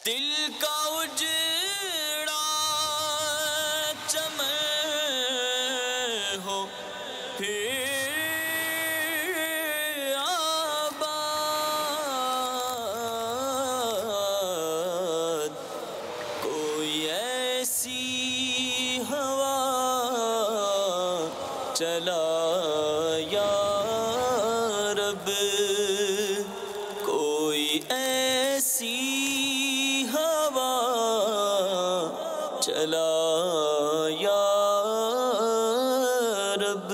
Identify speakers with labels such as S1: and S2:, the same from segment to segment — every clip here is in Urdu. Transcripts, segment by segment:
S1: دل کا اجڑا چمن ہو پھر آباد، کوئی ایسی ہوا چلا یا رب، کوئی ایسی ہوا چلا یا رب۔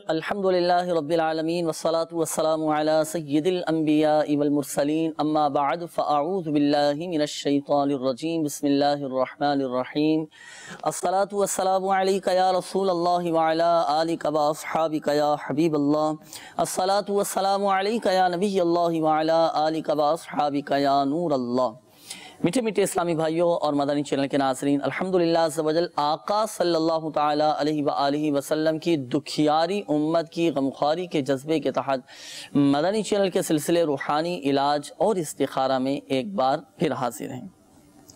S2: الحمدللہ رب العالمین والصلاة والسلام علی سید الانبیاء والمرسلین، اما بعد فاعوذ باللہ من الشیطان الرجیم، بسم اللہ الرحمن الرحیم۔ الصلاة والسلام علیک یا رسول اللہ وعلی آلک واصحابک یا حبیب اللہ، الصلاة والسلام علیک یا نبی اللہ وعلی آلک واصحابک یا نور اللہ۔ میٹھے میٹھے اسلامی بھائیوں اور مدنی چینل کے ناظرین، الحمدللہ عز و جل آقا صلی اللہ تعالی علیہ وآلہ وسلم کی دکھیاری امت کی غمخواری کے جذبے کے تحت مدنی چینل کے سلسلے روحانی علاج اور استخارہ میں ایک بار پھر حاضر ہیں،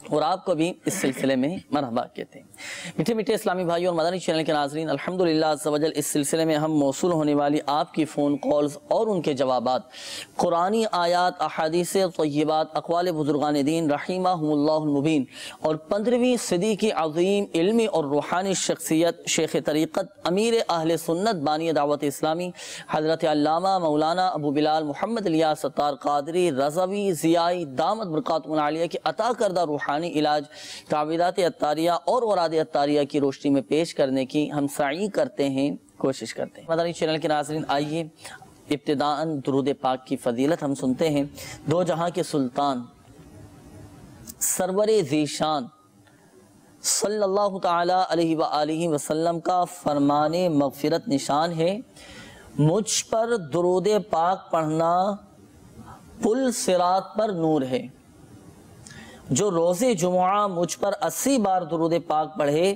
S2: اور آپ کو بھی اس سلسلے میں مرحبا کہتے ہیں۔ میٹھے میٹھے اسلامی بھائیوں اور مدنی چینل کے ناظرین، الحمدللہ عز و جل اس سلسلے میں ہم موصول ہونے والی آپ کی فون کالز اور ان کے جوابات قرآنی آیات، احادیث طیبات، اقوال بزرگان دین رحمہم اللہ المبین اور 15ویں صدی کی عظیم علمی اور روحانی شخصیت شیخ طریقت امیر اہل سنت بانی دعوت اسلامی حضرت علامہ مولانا ابو بلال محمد الیاس ستار قادری رضوی ضیائی دامت برکاتہم العالیہ کے عطا کردہ روحانی علاج تعویذات عطاریہ اور اوراد عطاریہ کی روشنی میں پیش کرنے کی ہم سعی کرتے ہیں، کوشش کرتے ہیں۔ مدنی چینل کے ناظرین، آئیے ابتداءً درود پاک کی فضیلت ہم سنتے ہیں۔ دو جہاں کے سلطان سرور ذیشان صلی اللہ تعالی علیہ وآلہ وسلم کا فرمان مغفرت نشان ہے، مجھ پر درود پاک پڑھنا پل صراط پر نور ہے، جو روز جمعہ مجھ پر 80 بار درود پاک پڑھے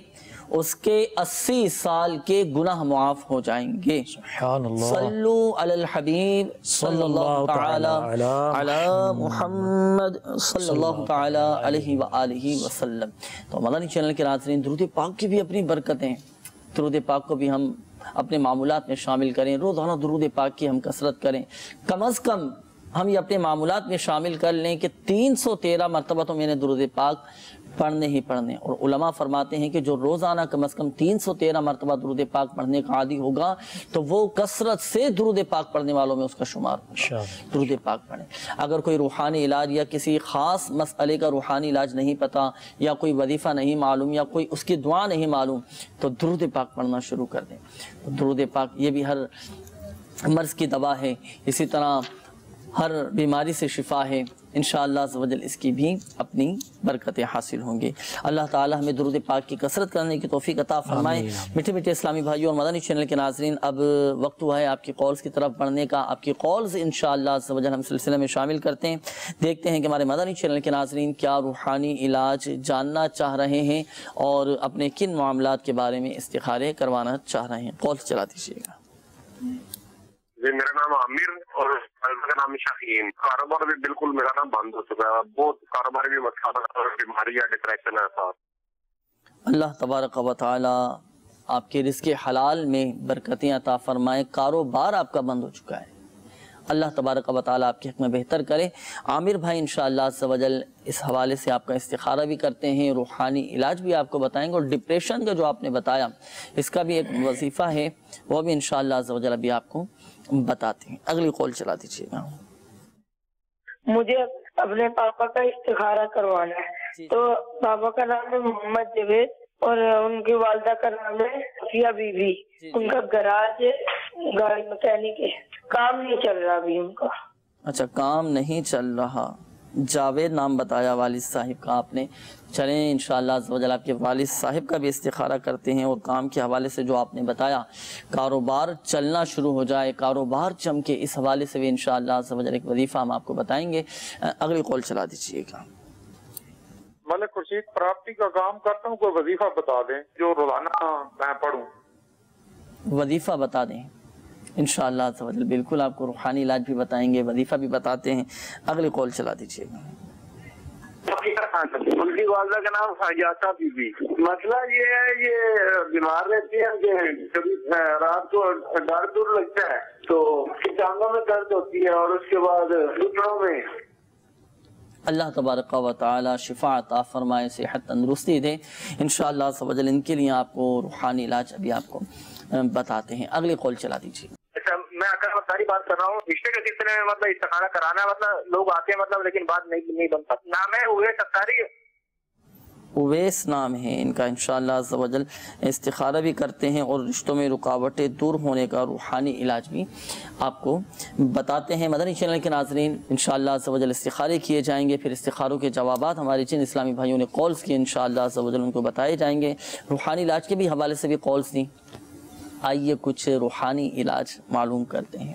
S2: اس کے 80 سال کے گناہ معاف ہو جائیں گے۔
S3: سبحان اللہ۔
S2: صلو علی الحبیب صلی اللہ تعالی علی محمد صلی اللہ تعالی علیہ وآلہ وسلم۔ تو مدنی چینل کے ناظرین، درود پاک کی بھی اپنی برکتیں، درود پاک کو بھی ہم اپنے معمولات میں شامل کریں، روزانہ درود پاک کی ہم کثرت کریں، کم از کم ہم یہ اپنے معمولات میں شامل کر لیں کہ 313 مرتبہ تو میں نے درود پاک پڑھنے ہی پڑھنے، اور علماء فرماتے ہیں کہ جو روزانہ کم از کم 313 مرتبہ درود پاک پڑھنے کا عادی ہوگا تو وہ کثرت سے درود پاک پڑھنے والوں میں اس کا شمار ہوگا۔ درود پاک پڑھیں۔ اگر کوئی روحانی علاج یا کسی خاص مسئلے کا روحانی علاج نہیں پتا، یا کوئی وظیفہ نہیں معلوم، یا کوئی اس کی دعا نہیں معلوم، تو درود پاک پڑھنا شروع کر دیں۔ درود پاک یہ بھی ہر مرض کی دوا ہے، اسی طرح ہر بیماری سے شفا ہے، انشاءاللہ عز و جل اس کی بھی اپنی برکتیں حاصل ہوں گی۔ اللہ تعالی ہمیں درود پاک کی کثرت کرنے کی توفیق عطا فرمائے۔ میٹھے میٹھے اسلامی بھائیوں اور مدنی چینل کے ناظرین، اب وقت ہوا ہے آپ کی کالز کی طرف بڑھنے کا۔ آپ کی کالز انشاءاللہ عز و جل ہم سلسلے میں شامل کرتے ہیں، دیکھتے ہیں کہ ہمارے مدنی چینل کے ناظرین کیا روحانی علاج جاننا چاہ رہے ہیں اور اپنے کن معاملات کے بارے میں استخارے کروانا چاہ رہے ہیں۔ کال چلا دیجیے گا۔
S4: جی، میرا نام عامر اور کا نام شاہین۔ کاروبار بھی بالکل میرا نام بند ہو چکا ہے، بہت کاروبار بھی بیماری یا ڈپریشن ہے صاحب۔
S2: اللہ تبارک و تعالی آپ کے رزق حلال میں برکتیں عطا فرمائے۔ کاروبار آپ کا بند ہو چکا ہے، اللہ تبارک و تعالی آپ کے حق میں بہتر کرے۔ عامر بھائی انشاءاللہ عز و جل اس حوالے سے آپ کا استخارہ بھی کرتے ہیں، روحانی علاج بھی آپ کو بتائیں گے، اور ڈپریشن کا جو آپ نے بتایا اس کا بھی ایک وظیفہ ہے، وہ بھی انشاءاللہ عز و جل ابھی آپ کو بتاتے ہیں۔ اگلی کال چلا دیجیے گا۔
S5: مجھے اپنے پاپا کا استخارہ کروانا ہے۔ تو پاپا کا نام ہے محمد جاوید اور ان کی والدہ کا نام ہے صفیہ بی بی۔ ان کا گراج ہے، گاڑی مکینک ہے، کام نہیں چل رہا ابھی ان کا۔
S2: اچھا، کام نہیں چل رہا۔ جاوید نام بتایا والد صاحب کا آپ نے، چلیں انشاءاللہ عز و جل آپ کے والد صاحب کا بھی استخارہ کرتے ہیں، اور کام کے حوالے سے جو آپ نے بتایا کاروبار چلنا شروع ہو جائے، کاروبار چمکے، اس حوالے سے بھی انشاءاللہ عز و جل ایک وظیفہ ہم آپ کو بتائیں گے۔ اگلی کال چلا دیجیے گا۔
S6: ملک خورشید پراپرٹی کا کام کرتا ہوں، کوئی وظیفہ بتا دیں جو روزانہ میں پڑھوں۔
S2: وظیفہ بتا دیں، انشاءاللہ عز و جل بالکل آپ کو روحانی علاج بھی بتائیں گے، وظیفہ بھی بتاتے ہیں۔ اگلی کال چلا دیجیے گا۔
S4: ان کی والدہ کا نام حیاتہ بی بی۔ مسئلہ یہ ہے، یہ بیمار رہتی ہیں کہ کبھی رات کو درد لگتا ہے تو ٹانگوں میں درد ہوتی ہے اور اس کے بعد گھٹنوں میں۔
S2: اللہ تبارک و تعالی شفا عطا فرمائے، صحت تندرستی دے انشاءاللہ عز و جل۔ ان کے لیے آپ کو روحانی علاج ابھی آپ کو بتاتے ہیں۔ اگلی کال چلا دیجیے۔
S4: میں اکرم اتاری بات کر رہا ہوں۔ رشتے کے سلسلے میں مطلب استخارہ کرانا ہے، مطلب لوگ آتے ہیں مطلب لیکن بات نہیں بن پاتی۔ نام ہے اویس اتاری،
S2: اویس نام ہے ان کا۔ انشاءاللہ عز و جل استخارہ بھی کرتے ہیں اور رشتوں میں رکاوٹیں دور ہونے کا روحانی علاج بھی آپ کو بتاتے ہیں۔ مدنی چینل کے ناظرین انشاءاللہ عز و جل استخارے کیے جائیں گے، پھر استخاروں کے جوابات ہمارے جن اسلامی بھائیوں نے کالز کیے انشاءاللہ عز و جل ان کو بتائے جائیں گے۔ روحانی علاج کے بھی حوالے سے بھی کالز دیں۔ آئیے کچھ روحانی علاج معلوم کرتے ہیں۔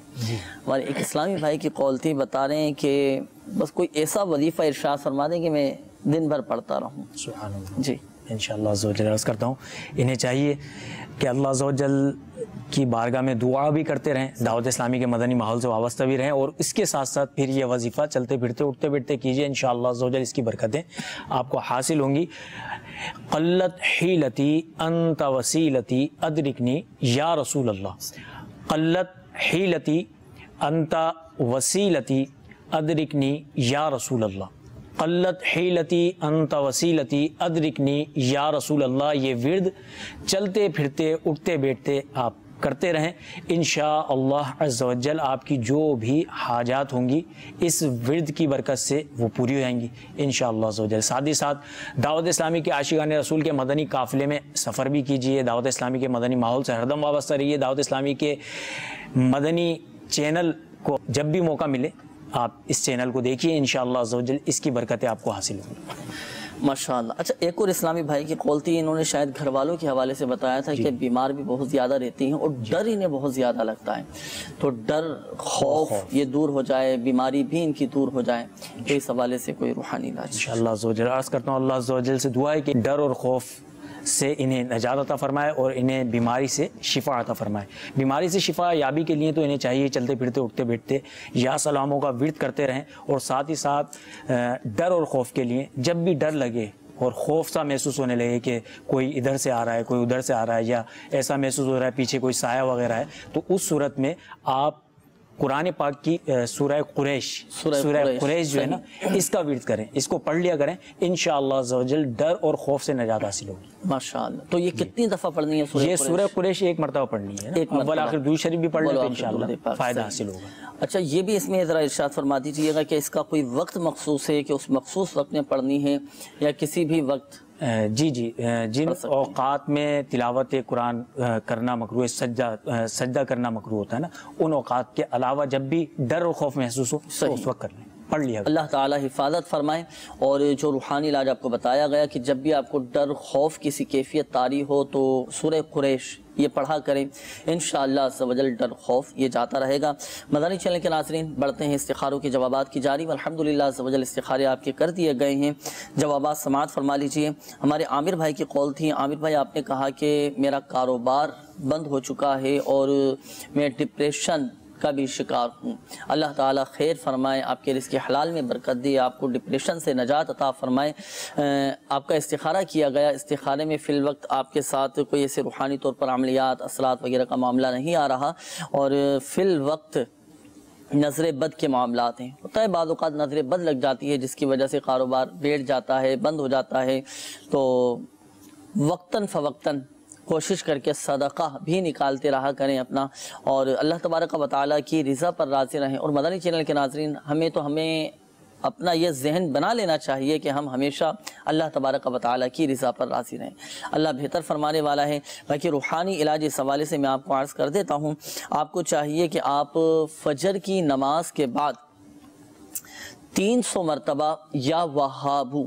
S2: ہمارے ایک اسلامی بھائی کی کال تھی، بتا رہے ہیں کہ بس کوئی ایسا وظیفہ ارشاد فرما دیں کہ میں دن بھر پڑھتا رہوں۔
S3: سبحان اللہ۔
S2: جی
S3: انشاءاللہ عز و جل عرض کرتا ہوں انہیں چاہیے کہ اللہ عز و جل کی بارگاہ میں دعا بھی کرتے رہیں، دعوت اسلامی کے مدنی ماحول سے وابستہ بھی رہیں، اور اس کے ساتھ ساتھ پھر یہ وظیفہ چلتے پھرتے اٹھتے بیٹھتے کیجئے۔ انشاءاللہ عز و جل اس کی برکتیں آپ کو حاصل ہوں گی۔ قلت حیلتی انت وسیلتی ادرکنی یا رسول اللہ، قلت حیلتی انت وسیلتی ادرکنی یا رسول اللہ، قلت حیلتی انت وسیلتی ادرکنی یا رسول اللہ۔ یہ ورد چلتے پھرتے اٹھتے بیٹھتے آپ کرتے رہیں، انشاءاللہ عز و جل آپ کی جو بھی حاجات ہوں گی اس ورد کی برکت سے وہ پوری ہو جائیں گی انشاءاللہ عز و جل۔ ساتھ ہی ساتھ دعوت اسلامی کے عاشقان رسول کے مدنی قافلے میں سفر بھی کیجئے، دعوت اسلامی کے مدنی ماحول سے ہردم وابستہ رہیے۔ دعوت اسلامی کے مدنی چینل کو جب بھی موقع ملے آپ اس چینل کو دیکھیے، انشاءاللہ عز و جل اس کی برکتیں آپ کو حاصل ہوں گی۔
S2: ماشاءاللہ۔ اچھا ایک اور اسلامی بھائی کی کال تھی، انہوں نے شاید گھر والوں کے حوالے سے بتایا تھا کہ بیمار بھی بہت زیادہ رہتی ہیں اور ڈر انہیں بہت زیادہ لگتا ہے، تو ڈر خوف یہ دور ہو جائے، بیماری بھی ان کی دور ہو جائے، تو اس حوالے سے کوئی روحانی علاج
S3: انشاءاللہ عز و جل عرض کرتا ہوں اللہ عز و جل سے دعا ہے کہ ڈر اور خوف سے انہیں نجات عطا فرمائے اور انہیں بیماری سے شفا عطا فرمائے۔ بیماری سے شفا یابی کے لیے تو انہیں چاہیے چلتے پھرتے اٹھتے بیٹھتے یا سلاموں کا ورد کرتے رہیں، اور ساتھ ہی ساتھ ڈر اور خوف کے لیے جب بھی ڈر لگے اور خوف سا محسوس ہونے لگے کہ کوئی ادھر سے آ رہا ہے کوئی ادھر سے آ رہا ہے یا ایسا محسوس ہو رہا ہے پیچھے کوئی سایہ وغیرہ ہے، تو اس صورت میں آپ قرآن پاک کی سورہ قریش جو ہے نا اس کا ورد کریں، اس کو پڑھ لیا کریں، انشاءاللہ عز و جل ڈر اور خوف سے نجات حاصل ہوگی
S2: ماشاءاللہ۔ تو یہ کتنی دفعہ پڑھنی ہے
S3: یہ سورہ قریش؟ ایک مرتبہ پڑھنی ہے، اول آخر درود شریف بھی پڑھ لیں تو انشاءاللہ فائدہ حاصل ہوگا۔
S2: اچھا یہ بھی اس میں ذرا ارشاد فرما دیجیے گا کہ اس کا کوئی وقت مخصوص ہے کہ اس مخصوص وقت میں پڑھنی ہے یا کسی بھی وقت؟
S3: جی جن اوقات میں تلاوت قرآن کرنا مکروہ ہے، سجدہ کرنا مکروہ ہوتا ہے نا، ان اوقات کے علاوہ جب بھی ڈر اور خوف محسوس ہو تو اس وقت کر لیں، پڑھ لیا۔ اللہ
S2: تعالی حفاظت فرمائے۔ اور جو روحانی علاج آپ کو بتایا گیا کہ جب بھی آپ کو ڈر خوف کسی کیفیت طاری ہو تو سورہ قریش یہ پڑھا کریں، انشاءاللہ عز و جل ڈر خوف یہ جاتا رہے گا۔ مدنی چینل کے ناظرین بڑھتے ہیں استخاروں کے جوابات کی جاری، الحمدللہ عز و جل استخارے آپ کے کر دیے گئے ہیں، جوابات سماعت فرما لیجئے۔ ہمارے عامر بھائی کی کال تھی۔ عامر بھائی آپ نے کہا کہ میرا کاروبار بند ہو چکا ہے اور میں ڈپریشن کا بھی شکار ہوں، اللہ تعالیٰ خیر فرمائے، آپ کے رزق حلال میں برکت دی، آپ کو ڈپریشن سے نجات عطا فرمائے۔ آپ کا استخارہ کیا گیا، استخارے میں فی الوقت آپ کے ساتھ کوئی ایسے روحانی طور پر عملیات اثرات وغیرہ کا معاملہ نہیں آ رہا، اور فی الوقت نظر بد کے معاملات ہیں۔ ہوتا ہے بعض اوقات نظر بد لگ جاتی ہے جس کی وجہ سے کاروبار بیٹھ جاتا ہے، بند ہو جاتا ہے، تو وقتاً فوقتاً کوشش کر کے صدقہ بھی نکالتے رہا کریں اپنا، اور اللہ تبارک و تعالیٰ کی رضا پر راضی رہیں۔ اور مدنی چینل کے ناظرین ہمیں اپنا یہ ذہن بنا لینا چاہیے کہ ہم ہمیشہ اللہ تبارک و تعالیٰ کی رضا پر راضی رہیں، اللہ بہتر فرمانے والا ہے۔ باقی روحانی علاج اس حوالے سے میں آپ کو عرض کر دیتا ہوں، آپ کو چاہیے کہ آپ فجر کی نماز کے بعد 300 مرتبہ یا وہابو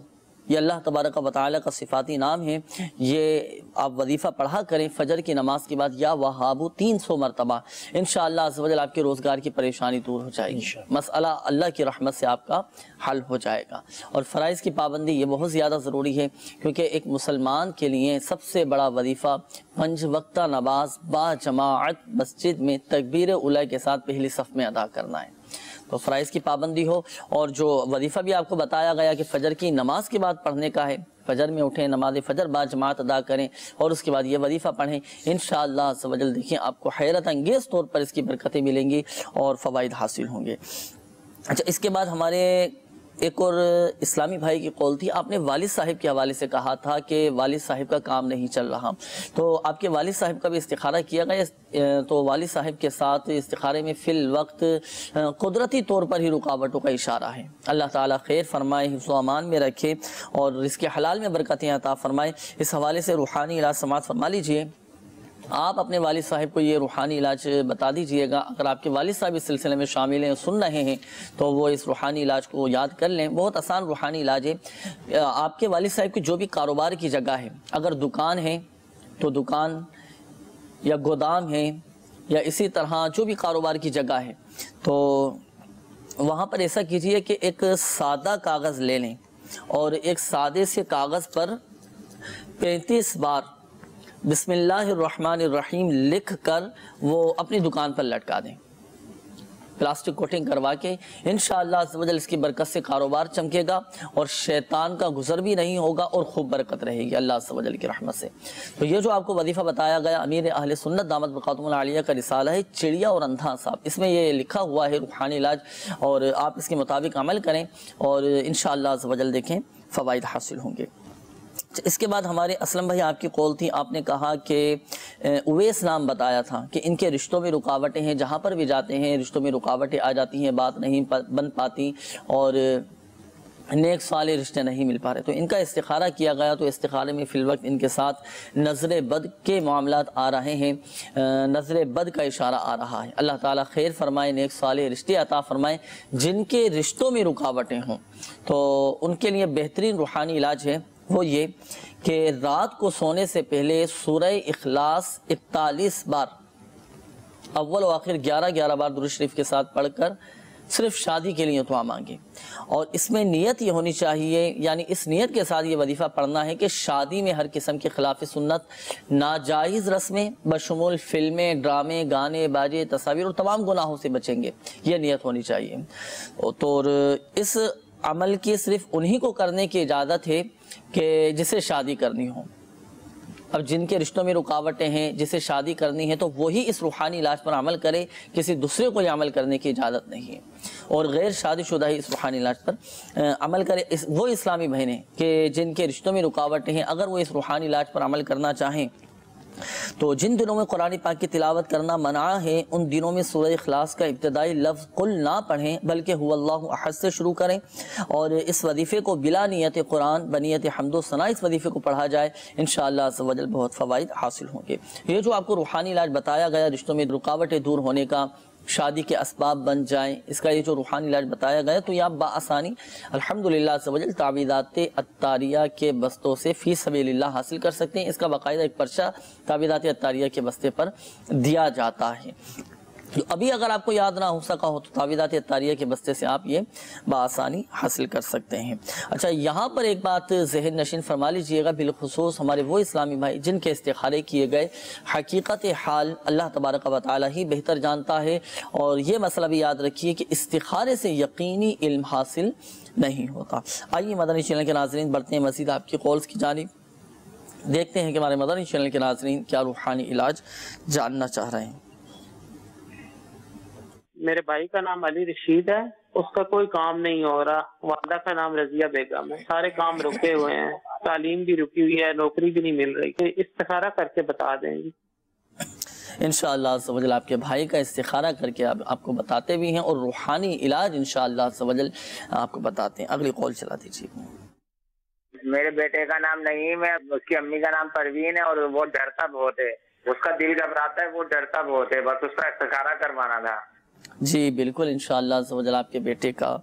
S2: یہ اللہ تبارک و تعالیٰ کا صفاتی نام ہے. یہ آپ وظیفہ پڑھا کریں فجر کی نماز کے بعد یا وہابو 300 مرتبہ. انشاءاللہ عز و جل آپ کے روزگار کی پریشانی دور ہو جائے گی. مسئلہ اللہ کی رحمت سے آپ کا حل ہو جائے گا. اور فرائض کی پابندی یہ بہت زیادہ ضروری ہے، کیونکہ ایک مسلمان کے لیے سب سے بڑا وظیفہ 5 وقتہ نماز با جماعت مسجد میں تکبیر اولی کے ساتھ پہلی صف میں ادا کرنا ہے. تو فرائض کی پابندی ہو. اور جو وظیفہ بھی آپ کو بتایا گیا کہ فجر کی نماز کے بعد پڑھنے کا ہے، فجر میں اٹھیں، نماز فجر با جماعت ادا کریں اور اس کے بعد یہ وظیفہ پڑھیں. انشاءاللہ عز و جل دیکھیں آپ کو حیرت انگیز طور پر اس کی برکتیں ملیں گی اور فوائد حاصل ہوں گے. اچھا، اس کے بعد ہمارے ایک اور اسلامی بھائی کی قول تھی. آپ نے والد صاحب کے حوالے سے کہا تھا کہ والد صاحب کا کام نہیں چل رہا، تو آپ کے والد صاحب کا بھی استخارہ کیا گیا. تو والد صاحب کے ساتھ استخارے میں فی الوقت قدرتی طور پر ہی رکاوٹوں کا اشارہ ہے. اللہ تعالیٰ خیر فرمائے، حفظ و امان میں رکھے اور رزق حلال میں برکتیں عطا فرمائے. اس حوالے سے روحانی علاج سماعت فرما لیجئے. آپ اپنے والد صاحب کو یہ روحانی علاج بتا دیجئے گا. اگر آپ کے والد صاحب اس سلسلے میں شامل ہیں، سن رہے ہیں، تو وہ اس روحانی علاج کو یاد کر لیں. بہت آسان روحانی علاج ہے. آپ کے والد صاحب کی جو بھی کاروبار کی جگہ ہے، اگر دکان ہے تو دکان یا گودام ہے یا اسی طرح جو بھی کاروبار کی جگہ ہے، تو وہاں پر ایسا کیجئے کہ ایک سادہ کاغذ لے لیں اور ایک سادے سے کاغذ پر 35 بار بسم اللہ الرحمن الرحیم لکھ کر وہ اپنی دکان پر لٹکا دیں، پلاسٹک کوٹنگ کروا کے. انشاءاللہ عز و جل اس کی برکت سے کاروبار چمکے گا اور شیطان کا گزر بھی نہیں ہوگا اور خوب برکت رہے گی اللہ عز و جل کی رحمت سے. تو یہ جو آپ کو وظیفہ بتایا گیا امیر اہل سنت دامت برکاتہم العالیہ کا رسالہ ہے چڑیا اور اندھا صاحب، اس میں یہ لکھا ہوا ہے روحانی علاج، اور آپ اس کے مطابق عمل کریں اور انشاءاللہ عز و جل دیکھیں فوائد حاصل ہوں گے. اس کے بعد ہمارے اسلم بھائی آپ کی قول تھی. آپ نے کہا کہ اویس نام بتایا تھا کہ ان کے رشتوں میں رکاوٹیں ہیں، جہاں پر بھی جاتے ہیں رشتوں میں رکاوٹیں آ جاتی ہیں، بات نہیں بن پاتی اور نیک صالح رشتے نہیں مل پا رہے. تو ان کا استخارہ کیا گیا، تو استخارے میں فی الوقت ان کے ساتھ نظر بد کے معاملات آ رہے ہیں، نظر بد کا اشارہ آ رہا ہے. اللہ تعالیٰ خیر فرمائے، نیک صالح رشتے عطا فرمائے. جن کے رشتوں میں رکاوٹیں ہوں تو ان کے لیے بہترین روحانی علاج ہے وہ یہ کہ رات کو سونے سے پہلے سورہ اخلاص 41 بار اول و آخر 11 بار درود شریف کے ساتھ پڑھ کر صرف شادی کے لیے دعا مانگے. اور اس میں نیت یہ ہونی چاہیے، یعنی اس نیت کے ساتھ یہ وظیفہ پڑھنا ہے کہ شادی میں ہر قسم کے خلاف سنت، ناجائز رسمیں بشمول فلمیں، ڈرامے، گانے، باجے، تصاویر اور تمام گناہوں سے بچیں گے. یہ نیت ہونی چاہیے. تو اس عمل کی صرف انہی کو کرنے کی اجازت ہے کہ جسے شادی کرنی ہو. اب جن کے رشتوں میں رکاوٹیں ہیں، جسے شادی کرنی ہے، تو وہی اس روحانی علاج پر عمل کرے، کسی دوسرے کو یہ عمل کرنے کی اجازت نہیں ہے. اور غیر شادی شدہ ہی اس روحانی علاج پر عمل کرے. وہ اسلامی بہنیں کہ جن کے رشتوں میں رکاوٹیں ہیں، اگر وہ اس روحانی علاج پر عمل کرنا چاہیں تو جن دنوں میں قرآن پاک کی تلاوت کرنا منع ہے، ان دنوں میں سورہ اخلاص کا ابتدائی لفظ قل نہ پڑھیں، بلکہ هو اللہ احد سے شروع کریں اور اس وظیفے کو بلا نیت قرآن بنیت حمد و ثنا اس وظیفے کو پڑھا جائے. انشاءاللہ عز و جل بہت فوائد حاصل ہوں گے. یہ جو آپ کو روحانی علاج بتایا گیا رشتوں میں رکاوٹیں دور ہونے کا، شادی کے اسباب بن جائیں، اس کا یہ جو روحانی علاج بتایا گیا، تو یہ آپ بآسانی الحمدللہ عز و جل تعویذات عطاریہ کے بستوں سے فی سبیل اللہ حاصل کر سکتے ہیں. اس کا باقاعدہ ایک پرچہ تعویذات عطاریہ کے بستے پر دیا جاتا ہے. ابھی اگر آپ کو یاد نہ ہو سکا ہو تو تعویذات عطاریہ کے بستے سے آپ یہ بآسانی حاصل کر سکتے ہیں. اچھا، یہاں پر ایک بات ذہن نشین فرما لیجئے گا، بالخصوص ہمارے وہ اسلامی بھائی جن کے استخارے کیے گئے، حقیقت حال اللہ تبارک و تعالی ہی بہتر جانتا ہے. اور یہ مسئلہ بھی یاد رکھیے کہ استخارے سے یقینی علم حاصل نہیں ہوتا. آئیے مدنی چینل کے ناظرین بڑھتے ہیں مزید آپ کی قولز کی جانب، دیکھتے ہیں کہ ہمارے مدنی چینل کے ناظرین کیا روحانی علاج جاننا چاہ رہے ہیں.
S7: میرے بھائی کا نام علی رشید ہے، اس کا کوئی کام نہیں ہو رہا. والدہ کا نام رضیہ بیگم ہے. سارے کام رکے ہوئے ہیں، تعلیم بھی رکی ہوئی ہے، نوکری بھی نہیں مل رہی. تو استخارہ کر کے بتا دیں گے.
S2: انشاءاللہ عز و جل آپ کے بھائی کا استخارہ کر کے آپ کو بتاتے بھی ہیں اور روحانی علاج انشاءاللہ عز و جل آپ کو بتاتے ہیں. اگلی قول چلا دیجیے.
S8: میرے بیٹے کا نام نعیم ہے، اس کی امی کا نام پروین ہے اور وہ ڈرتا بہت ہے. اس کا دل گھبراتا ہے، وہ ڈرتا بہت ہے. بس اس کا استخارہ کروانا تھا.
S2: جی بالکل، انشاءاللہ عز و جل آپ کے بیٹے کا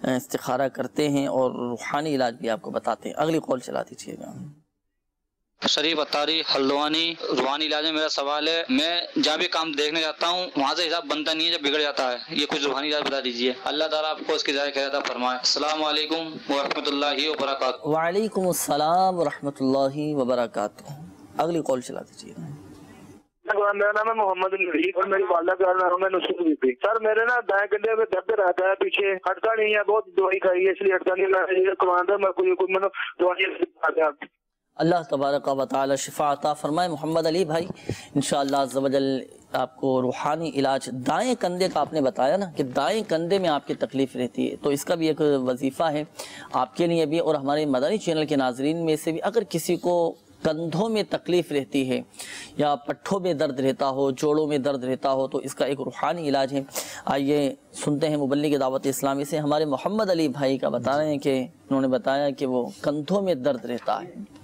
S2: استخارہ کرتے ہیں اور روحانی علاج بھی آپ کو بتاتے ہیں. اگلی کال چلا دیجیے گا.
S9: شریف اتاری ہلدوانی. روحانی علاج میں میرا سوال ہے، میں جہاں بھی کام دیکھنے جاتا ہوں وہاں سے حساب بنتا نہیں ہے، جب بگڑ جاتا ہے. یہ کچھ روحانی علاج بتا دیجیے، اللہ تعالیٰ آپ کو اس کی جزائے خیر عطا فرمائے. السلام علیکم ورحمۃ اللہ وبرکاتہ.
S2: وعلیکم السلام ورحمۃ اللہ وبرکاتہ. اگلی کال چلا دیجیے گا.
S4: میرا نام ہے محمد الرحیم اور میری والدہ کا نام ہے نصرت بی بی. سر میرے نا دائیں کندھے میں درد رہتا ہے، پیچھے ہٹتا نہیں ہے، بہت دوائی کھائی ہے اس لیے ہٹتا نہیں. میں کوئی
S2: اللہ تبارک و تعالی شفا عطا فرمائے. محمد علی بھائی انشاءاللہ عز و جل آپ کو روحانی علاج، دائیں کندھے کا آپ نے بتایا نا کہ دائیں کندھے میں آپ کی تکلیف رہتی ہے، تو اس کا بھی ایک وظیفہ ہے آپ کے لیے بھی اور ہمارے مدنی چینل کے ناظرین میں سے بھی. اگر کسی کو کندھوں میں تکلیف رہتی ہے یا پٹھوں میں درد رہتا ہو، جوڑوں میں درد رہتا ہو، تو اس کا ایک روحانی علاج ہے. آئیے سنتے ہیں مبلغ دعوت اسلامی سے ہمارے محمد علی بھائی کا بتا رہے ہیں کہ انہوں نے بتایا کہ وہ کندھوں میں درد رہتا ہے،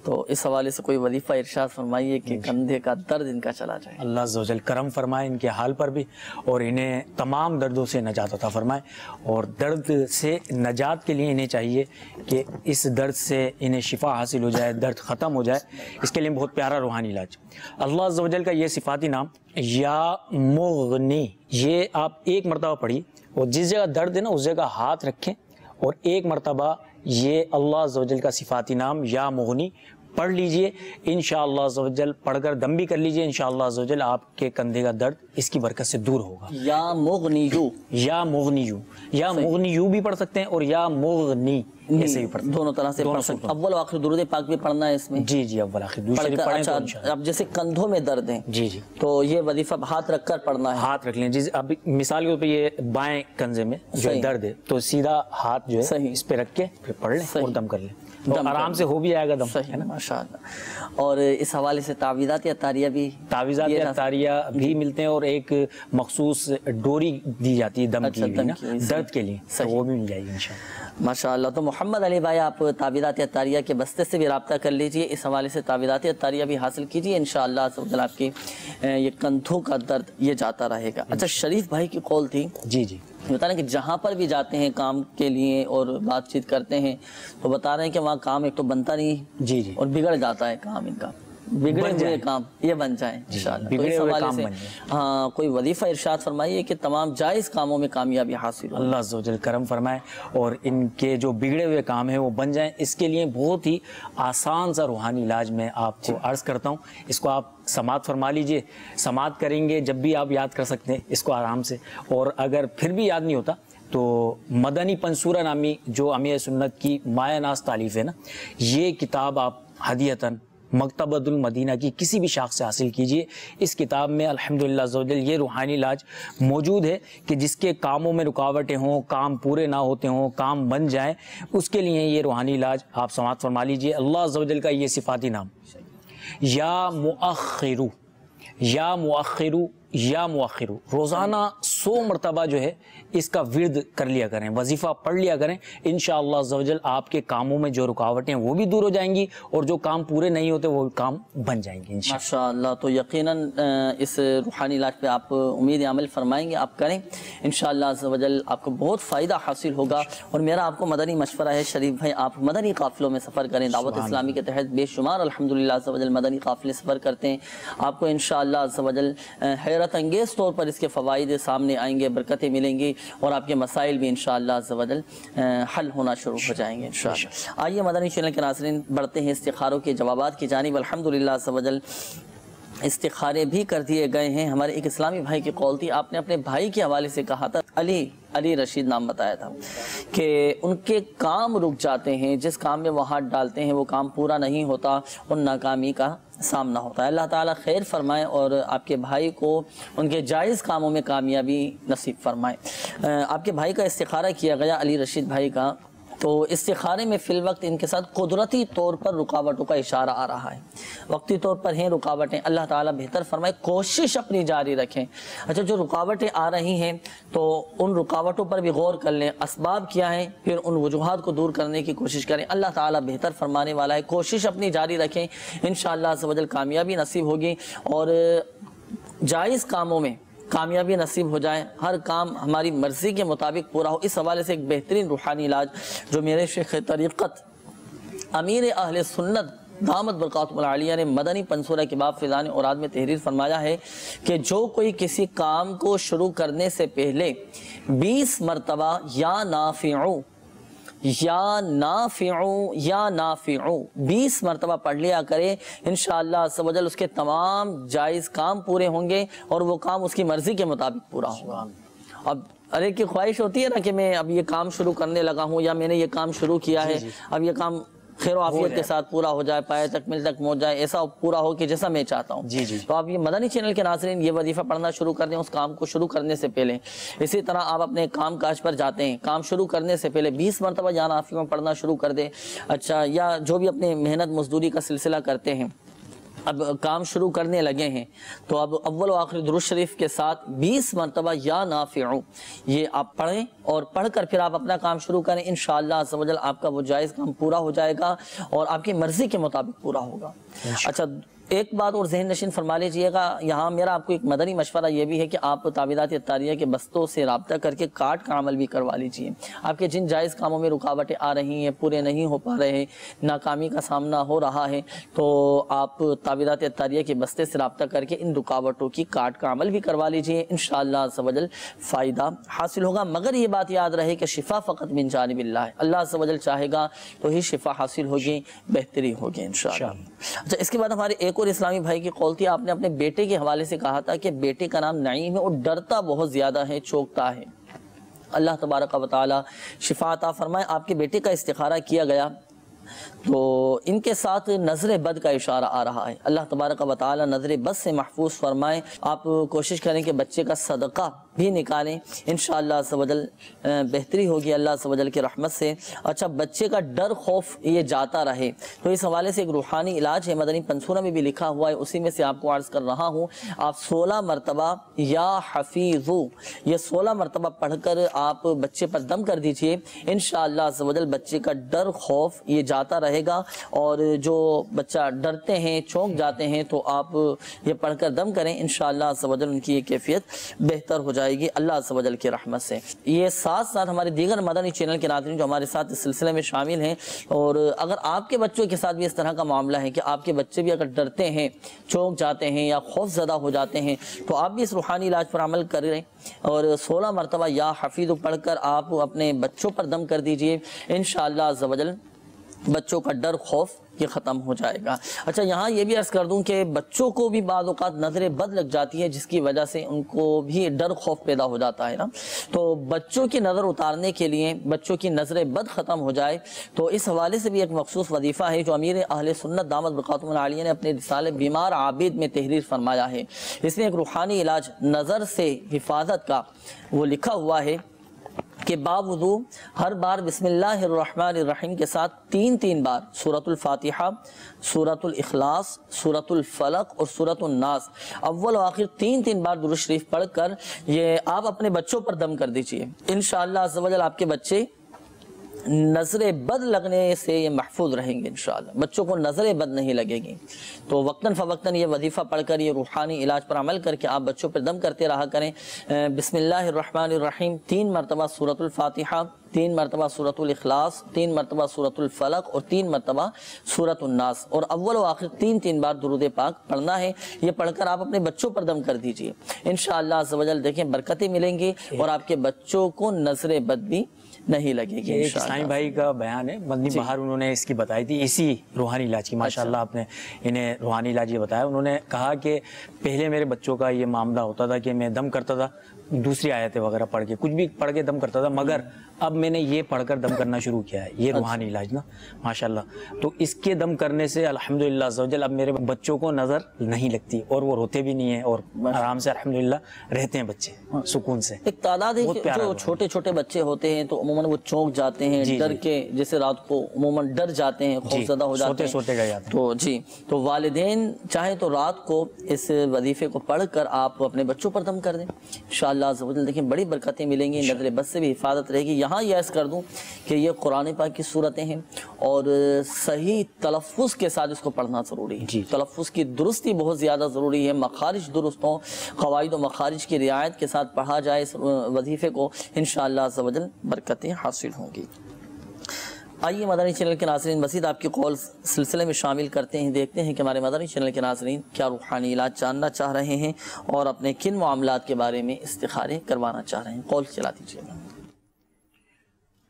S2: تو اس حوالے سے کوئی وظیفہ ارشاد فرمائیے کہ کندھے کا درد ان کا چلا جائے.
S3: اللہ عز و جل کرم فرمائے ان کے حال پر بھی اور انہیں تمام دردوں سے نجات عطا فرمائے. اور درد سے نجات کے لیے انہیں چاہیے کہ اس درد سے انہیں شفا حاصل ہو جائے، درد ختم ہو جائے. اس کے لیے بہت پیارا روحانی علاج اللہ عز و جل کا یہ صفاتی نام یا مغنی، یہ آپ ایک مرتبہ پڑھیے اور جس جگہ درد ہے نا اس جگہ ہاتھ رکھیں اور ایک مرتبہ یہ اللہ عز و جل کا صفاتی نام یا مغنی پڑھ لیجئے. انشاءاللہ عز و جل پڑھ کر دم بھی کر لیجئے، انشاءاللہ عز و جل آپ کے کندھے کا درد اس کی برکت سے دور ہوگا.
S2: یا مغنیو،
S3: یا مغنیو، یا مغنیو بھی پڑھ سکتے ہیں اور یا مغنی ایسے بھی پڑھ سکتے ہیں،
S2: دونوں طرح سے پڑھ سکتے ہیں. اول و آخر درود پاک بھی پڑھنا ہے اس میں.
S3: جی جی اول آخر دوسری پڑھیں تو انشاءاللہ.
S2: اب جیسے کندھوں میں درد ہیں
S3: جی جی
S2: تو یہ وظیفہ ہاتھ رکھ کر پڑھنا ہے.
S3: ہاتھ رکھ لیں. جی اب مثال کے طور پہ یہ بائیں کنزے میں جو درد ہے تو سیدھا ہاتھ جو ہے اس پہ رکھ کے پھر پڑھ لیں اور دم کر لیں، تو آرام سے ہو بھی آئے گا دم.
S2: صحیح، ماشاءاللہ. اور اس حوالے سے تعویذات عطاریہ بھی
S3: بھی ملتے ہیں اور ایک مخصوص ڈوری دی جاتی ہے دم کی درد کے لیے، وہ بھی مل جائے گی انشاءاللہ.
S2: ماشاءاللہ. تو محمد علی بھائی آپ تعویذات عطاریہ کے بستے سے بھی رابطہ کر لیجئے، اس حوالے سے تعویذات عطاریہ بھی حاصل کیجئے، انشاءاللہ آپ کی یہ کندھوں کا درد یہ جاتا رہے گا. اچھا شریف بھائی کی قول تھی،
S3: جی جی
S2: بتا رہے ہیں کہ جہاں پر بھی جاتے ہیں کام کے لیے اور بات چیت کرتے ہیں تو بتا رہے ہیں کہ وہاں کام ایک تو بنتا نہیں
S3: جی جی
S2: اور بگڑ جاتا ہے کام، ان کا بگڑے ہوئے کام یہ بن جائیں انشاءاللہ. تو اس حوالے سے ہاں کوئی وظیفہ ارشاد فرمائیے کہ تمام جائز کاموں میں کامیابی حاصل ہو.
S3: اللہ عز و جل کرم فرمائے اور ان کے جو بگڑے ہوئے کام ہیں وہ بن جائیں. اس کے لیے بہت ہی آسان سا روحانی علاج میں آپ کو عرض کرتا ہوں. اس کو آپ سماعت فرما لیجئے، سماعت کریں گے جب بھی آپ یاد کر سکتے ہیں اس کو آرام سے. اور اگر پھر بھی یاد نہیں ہوتا تو مدنی پنصورہ نامی جو امیر سنت کی مایہ ناز تالیف ہے نا، یہ کتاب آپ ہدیتاً مکتبۃ المدینہ کی کسی بھی شاخ سے حاصل کیجئے. اس کتاب میں الحمدللہ عز و جل یہ روحانی علاج موجود ہے کہ جس کے کاموں میں رکاوٹیں ہوں، کام پورے نہ ہوتے ہوں، کام بن جائیں، اس کے لیے یہ روحانی علاج آپ سماعت فرما لیجئے. اللہ عز و جل کا یہ صفاتی نام یا مؤخرو، یا مؤخرو، یا مؤخرو، روزانہ 100 مرتبہ جو ہے اس کا ورد کر لیا کریں، وظیفہ پڑھ لیا کریں. انشاءاللہ عز و جل آپ کے کاموں میں جو رکاوٹیں وہ بھی دور ہو جائیں گی اور جو کام پورے نہیں ہوتے وہ کام بن جائیں گے انشاءاللہ.
S2: ماشاءاللہ. تو یقیناً اس روحانی علاج پہ آپ امید عمل فرمائیں گے، آپ کریں انشاءاللہ عز و جل آپ کو بہت فائدہ حاصل ہوگا. اور میرا آپ کو مدنی مشورہ ہے شریف بھائی، آپ مدنی قافلوں میں سفر کریں. دعوت اسلامی کے تحت بے شمار الحمدللہ عز و جل مدنی قافلے سفر کرتے ہیں. آپ کو انشاءاللہ عز و جل حیرت انگیز طور پر اس کے فوائد سامنے آئیں گے، برکتیں ملیں گی اور آپ کے مسائل بھی انشاءاللہ عز و جل حل ہونا شروع ہو جائیں گے انشاءاللہ. آئیے مدنی چینل کے ناظرین بڑھتے ہیں استخاروں کے جوابات کی جانب. الحمدللہ عز و جل استخارے بھی کر دیے گئے ہیں. ہمارے ایک اسلامی بھائی کی قول تھی، آپ نے اپنے بھائی کے حوالے سے کہا تھا، علی رشید نام بتایا تھا، کہ ان کے کام رک جاتے ہیں، جس کام میں وہ ہاتھ ڈالتے ہیں وہ کام پورا نہیں ہوتا، ان ناکامی کا سامنا ہوتا ہے. اللہ تعالیٰ خیر فرمائے اور آپ کے بھائی کو ان کے جائز کاموں میں کامیابی نصیب فرمائے. آپ کے بھائی کا استخارہ کیا گیا علی رشید بھائی کا، تو استخارے میں فی الوقت ان کے ساتھ قدرتی طور پر رکاوٹوں کا اشارہ آ رہا ہے. وقتی طور پر ہیں رکاوٹیں، اللہ تعالیٰ بہتر فرمائے، کوشش اپنی جاری رکھیں. اچھا جو رکاوٹیں آ رہی ہیں تو ان رکاوٹوں پر بھی غور کر لیں، اسباب کیا ہیں، پھر ان وجوہات کو دور کرنے کی کوشش کریں. اللہ تعالیٰ بہتر فرمانے والا ہے. کوشش اپنی جاری رکھیں، انشاءاللہ عز و جل کامیابی نصیب ہوگی. اور جائز کاموں میں کامیابی نصیب ہو جائے، ہر کام ہماری مرضی کے مطابق پورا ہو۔ اس حوالے سے ایک بہترین روحانی علاج جو میرے شیخ طریقت امیر اہل سنت دامت برکاتہم العالیہ نے مدنی پنصورہ کے باب فیضان اوراد میں تحریر فرمایا ہے کہ جو کوئی کسی کام کو شروع کرنے سے پہلے 20 مرتبہ یا نافعو یا نافعو یا نافعو 20 مرتبہ پڑھ لیا کرے، انشاءاللہ عز و جل اس کے تمام جائز کام پورے ہوں گے اور وہ کام اس کی مرضی کے مطابق پورا ہوگا۔ اب ارے کی خواہش ہوتی ہے نا کہ میں اب یہ کام شروع کرنے لگا ہوں یا میں نے یہ کام شروع کیا ہے، اب یہ کام خیر و عافیت کے ساتھ پورا ہو جائے، پائے تکمیل تک پہنچ جائے، ایسا پورا ہو کہ جیسا میں چاہتا ہوں۔ تو آپ یہ مدنی چینل کے ناظرین یہ وظیفہ پڑھنا شروع کر دیں اس کام کو شروع کرنے سے پہلے۔ اسی طرح آپ اپنے کام کاج پر جاتے ہیں، کام شروع کرنے سے پہلے 20 مرتبہ یا نافعوں پڑھنا شروع کر دیں۔ اچھا، یا جو بھی اپنے محنت مزدوری کا سلسلہ کرتے ہیں، اب کام شروع کرنے لگے ہیں تو اب اول و آخر درود شریف کے ساتھ 20 مرتبہ یا نافعو یہ آپ پڑھیں اور پڑھ کر پھر آپ اپنا کام شروع کریں، انشاءاللہ عز و جل آپ کا وہ جائز کام پورا ہو جائے گا اور آپ کی مرضی کے مطابق پورا ہوگا۔ اچھا، ایک بات اور ذہن نشین فرما لیجئے گا، یہاں میرا آپ کو ایک مدنی مشورہ یہ بھی ہے کہ آپ تعویذات اتاریہ کے بستوں سے رابطہ کر کے کارڈ کا عمل بھی کروا لیجئے۔ آپ کے جن جائز کاموں میں رکاوٹیں آ رہی ہیں، پورے نہیں ہو پا رہے ہیں، ناکامی کا سامنا ہو رہا ہے، تو آپ تعویذات اتاریہ کے بستے سے رابطہ کر کے ان رکاوٹوں کی کارڈ کا عمل بھی کروا لیجئے، انشاءاللہ عز و جل فائدہ حاصل ہوگا۔ مگر یہ بات یاد رہے کہ شفا فقط من جانب اللہ ہے، اللہ عز و جل چاہے گا تو ہی شفا حاصل ہوگی، بہتری ہوگی انشاءاللہ۔ اچھا، اس کے بعد ہمارے ایک اور اسلامی بھائی کی قول تھی، آپ نے اپنے بیٹے کے حوالے سے کہا تھا کہ بیٹے کا نام نعیم ہے اور ڈرتا بہت زیادہ ہے، چونکتا ہے۔ اللہ تبارک و تعالی شفا عطا فرمائے۔ آپ کے بیٹے کا استخارہ کیا گیا تو ان کے ساتھ نظر بد کا اشارہ آ رہا ہے، اللہ تبارک و تعالی نظر بد سے محفوظ فرمائے۔ آپ کوشش کریں کہ بچے کا صدقہ بھی نکالیں، انشاءاللہ عز و جل بہتری ہوگی اللہ عز و جل کی رحمت سے۔ اچھا، بچے کا ڈر خوف یہ جاتا رہے تو اس حوالے سے ایک روحانی علاج ہے، مدنی پنصورہ میں بھی لکھا ہوا ہے، اسی میں سے آپ کو عرض کر رہا ہوں۔ آپ 16 مرتبہ یا حفیظو یہ 16 مرتبہ پڑھ کر آپ بچے پر دم کر دیجئے، انشاءاللہ عز و جل بچے کا ڈر خوف یہ جاتا رہے گا، اور جو بچہ ڈرتے ہیں چونک جاتے ہیں تو آپ یہ پڑھ کر دم کریں، انشاءاللہ عز و جل ان کی یہ کیفیت بہتر ہو جائے گی اللہ عز و جل کی رحمت سے۔ یہ ساتھ ساتھ ہمارے دیگر مدنی چینل کے ناظرین جو ہمارے ساتھ اس سلسلے میں شامل ہیں، اور اگر آپ کے بچوں کے ساتھ بھی اس طرح کا معاملہ ہے کہ آپ کے بچے بھی اگر ڈرتے ہیں، چونک جاتے ہیں یا خوف زدہ ہو جاتے ہیں، تو آپ بھی اس روحانی علاج پر عمل کر رہے ہیں اور 16 مرتبہ یا حفیظ پڑھ کر آپ اپنے بچوں پر دم کر دیجئے، انشاءاللہ عز و جل بچوں کا ڈر خوف یہ ختم ہو جائے گا۔ اچھا، یہاں یہ بھی عرض کر دوں کہ بچوں کو بھی بعض اوقات نظر بد لگ جاتی ہے، جس کی وجہ سے ان کو بھی ڈر خوف پیدا ہو جاتا ہے نا، تو بچوں کی نظر اتارنے کے لیے، بچوں کی نظر بد ختم ہو جائے تو اس حوالے سے بھی ایک مخصوص وظیفہ ہے جو امیر اہل سنت دامت برکاتہم العالیہ نے اپنے رسالے بیمار عابد میں تحریر فرمایا ہے۔ اس میں ایک روحانی علاج نظر سے حفاظت کا وہ لکھا ہوا ہے کہ باوضو ہر بار بسم اللہ الرحمن الرحیم کے ساتھ 3 بار سورۃ الفاتحہ، سورۃ الاخلاص، سورۃ الفلق اور سورۃ الناس اول و آخر 3 بار درود شریف پڑھ کر یہ آپ اپنے بچوں پر دم کر دیجئے، انشاءاللہ عز و جل آپ کے بچے نظر بد لگنے سے یہ محفوظ رہیں گے، انشاءاللہ بچوں کو نظر بد نہیں لگے گی۔ تو وقتاً فوقتاً یہ وظیفہ پڑھ کر، یہ روحانی علاج پر عمل کر کے آپ بچوں پر دم کرتے رہا کریں۔ بسم اللہ الرحمن الرحیم 3 مرتبہ سورۃ الفاتحہ، 3 مرتبہ سورۃ الاخلاص، 3 مرتبہ سورۃ الفلق اور 3 مرتبہ سورۃ الناس، اور اول و آخر 3 بار درود پاک پڑھنا ہے۔ یہ پڑھ کر آپ اپنے بچوں پر دم کر دیجئے، انشاءاللہ عز و جل دیکھیں برکتیں ملیں گی اور آپ کے بچوں کو نظر بد بھی نہیں لگے گی۔
S3: ایک اسلامی بھائی کا بیان ہے، مدنی بہار انہوں نے اس کی بتائی تھی، اسی روحانی علاج کی، ماشاءاللہ آپ نے انہیں روحانی علاج یہ بتایا۔ انہوں نے کہا کہ پہلے میرے بچوں کا یہ معاملہ ہوتا تھا کہ میں دم کرتا تھا، دوسری آیتیں وغیرہ پڑھ کے، کچھ بھی پڑھ کے دم کرتا تھا، مگر اب میں نے یہ پڑھ کر دم کرنا شروع کیا ہے، یہ روحانی علاج نا ماشاءاللہ۔ تو اس کے دم کرنے سے الحمدللہ عز و جل اب میرے بچوں کو نظر نہیں لگتی اور وہ روتے بھی نہیں ہیں اور آرام سے الحمدللہ رہتے ہیں بچے سکون سے۔
S2: ایک تعداد ہے جو چھوٹے چھوٹے بچے ہوتے ہیں تو عموماً وہ چونک جاتے ہیں، ڈر کے، جیسے رات کو عموماً ڈر جاتے ہیں، خوف زدہ ہو جاتے ہیں،
S3: سوتے گئے جاتے ہیں۔
S2: تو تو والدین چاہیں تو رات کو اس وظیفے کو پڑھ کر آپ اپنے بچوں پر دم کر دیں، انشاءاللہ عز و جل دیکھیں بڑی برکتیں ملیں گی، نظر بد سے بھی حفاظت رہے گی۔ یہاں یہاں یہ عرض کر دوں کہ یہ قرآن پاک کی صورتیں ہیں اور صحیح تلفظ کے ساتھ اس کو پڑھنا ضروری ہے. تلفظ کی درستی بہت زیادہ ضروری ہے. مخارج درست ہوں, قواعد و مخارج کی رعایت کے ساتھ پڑھا جائے اس وظیفے کو, انشاءاللہ عز و جل برکتیں حاصل ہوں گی. آئیے مدنی چینل کے ناظرین مزید آپ کی قول سلسلے میں شامل کرتے ہیں. دیکھتے ہیں کہ ہمارے مدنی چینل کے ناظرین کیا روحانی علاج جاننا چاہ رہے ہیں اور اپنے کن معاملات کے بارے میں استخارے کروانا چاہ رہے ہیں. قول چلا دیجیے گا.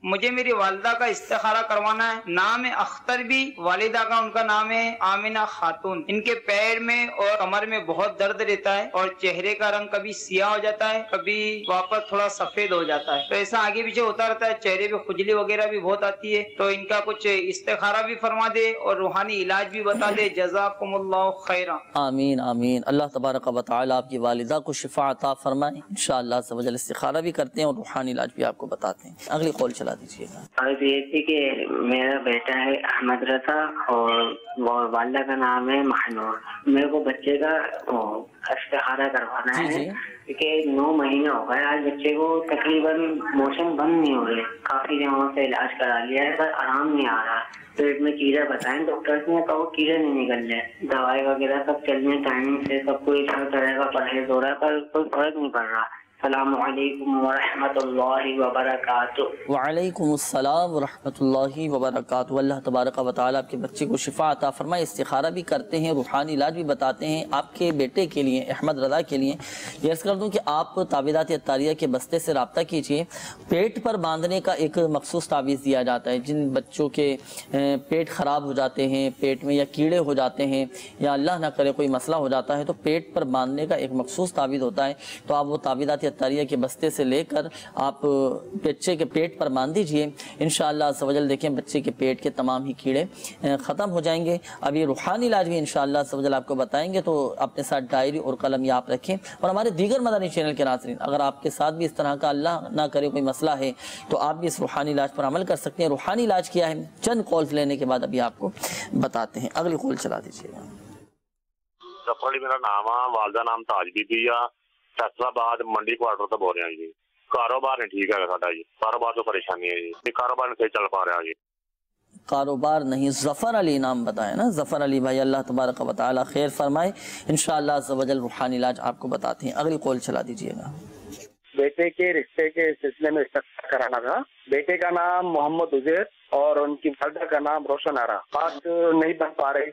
S10: مجھے میری والدہ کا استخارہ کروانا ہے. نام اختر بھی, والدہ کا ان کا نام ہے آمنہ خاتون. ان کے پیر میں اور کمر میں بہت درد رہتا ہے اور چہرے کا رنگ کبھی سیاہ ہو جاتا ہے, کبھی واپس تھوڑا سفید ہو جاتا ہے. تو ایسا آگے پیچھے ہوتا رہتا ہے. چہرے پہ کھجلی وغیرہ بھی بہت آتی ہے. تو ان کا کچھ استخارہ بھی فرما دے اور روحانی علاج بھی بتا دے. جزاکم اللہ خیرا.
S2: آمین آمین. اللہ تبارک و تعالی آپ کی والدہ کو شفا عطا فرمائے. انشاءاللہ عز و جل استخارہ بھی کرتے ہیں اور روحانی علاج بھی آپ کو بتاتے ہیں. اگلی قول چلا دیجیے گا.
S11: اور یہ تھی کہ میرا بیٹا ہے احمد رضا اور والدہ کا نام ہے مہنور. میرے کو بچے کا استخارہ کروانا ہے کیونکہ 9 مہینے ہو گئے آج بچے کو تقریباً موشن بند نہیں ہو رہے. کافی جگہوں سے علاج کرا لیا ہے پر آرام نہیں آ رہا. پیٹ میں کیڑے بتائیں ڈاکٹر نے کہا وہ کیڑے نہیں نکل رہے. دوائی وغیرہ سب چلنے ٹائمنگ سے سب کوئی ہر طرح کا پرہیز ہو رہا ہے پر کوئی فرق نہیں پڑ رہا. السلام علیکم ورحمۃ اللہ وبرکاتہ.
S2: وعلیکم السلام ورحمۃ اللہ وبرکاتہ. اللہ تبارک و تعالیٰ آپ کے بچے کو شفا عطا فرمائے. استخارہ بھی کرتے ہیں, روحانی علاج بھی بتاتے ہیں. آپ کے بیٹے کے لیے احمد رضا کے لیے یہ عرض کر دوں کہ آپ تعویذات عطاریہ کے بستے سے رابطہ کیجیے. پیٹ پر باندھنے کا ایک مخصوص تعویذ دیا جاتا ہے. جن بچوں کے پیٹ خراب ہو جاتے ہیں, پیٹ میں یا کیڑے ہو جاتے ہیں یا اللہ نہ کرے کوئی مسئلہ ہو جاتا ہے, تو پیٹ پر باندھنے کا ایک مخصوص تعویذ ہوتا ہے. تو آپ وہ تعویذات عطاریہ کے بستے سے لے کر آپ بچے کے پیٹ پر باندھ دیجئے. انشاءاللہ عز و جل دیکھیں بچے کے پیٹ کے تمام ہی کیڑے ختم ہو جائیں گے. اب یہ روحانی علاج بھی انشاءاللہ عز و جل آپ کو بتائیں گے, تو اپنے ساتھ ڈائری اور قلم یہ آپ رکھیں. اور ہمارے دیگر مدنی چینل کے ناظرین اگر آپ کے ساتھ بھی اس طرح کا اللہ نہ کرے کوئی مسئلہ ہے تو آپ بھی اس روحانی علاج پر عمل کر سکتے ہیں. روحانی علاج کیا ہے چند کالز لینے کے بعد ابھی آپ کو بتاتے ہیں. اگلی کال چلا دیجیے گا.
S12: میرا نام ہے, والدہ نام تاج بی بی ہے, فیصلہ آباد منڈی کوارٹر تو بول رہے ہیں جی. کاروبار نہیں ٹھیک ہے ساڈا جی, کاروبار تو پریشانی ہے جی, کاروبار نہیں صحیح چل پا رہا جی.
S2: کاروبار نہیں, ظفر علی نام بتائیں نا, ظفر علی بھائی. اللہ تبارک و تعالی خیر فرمائے. انشاءاللہ عز و جل روحانی علاج آپ کو بتاتے ہیں. اگلی کال چلا دیجیے گا.
S6: بیٹے کے رشتے کے سلسلے میں کرانا تھا. بیٹے کا نام محمد عزیر اور ان کی والدہ کا نام روشن آرا. بات نہیں بن پا رہی.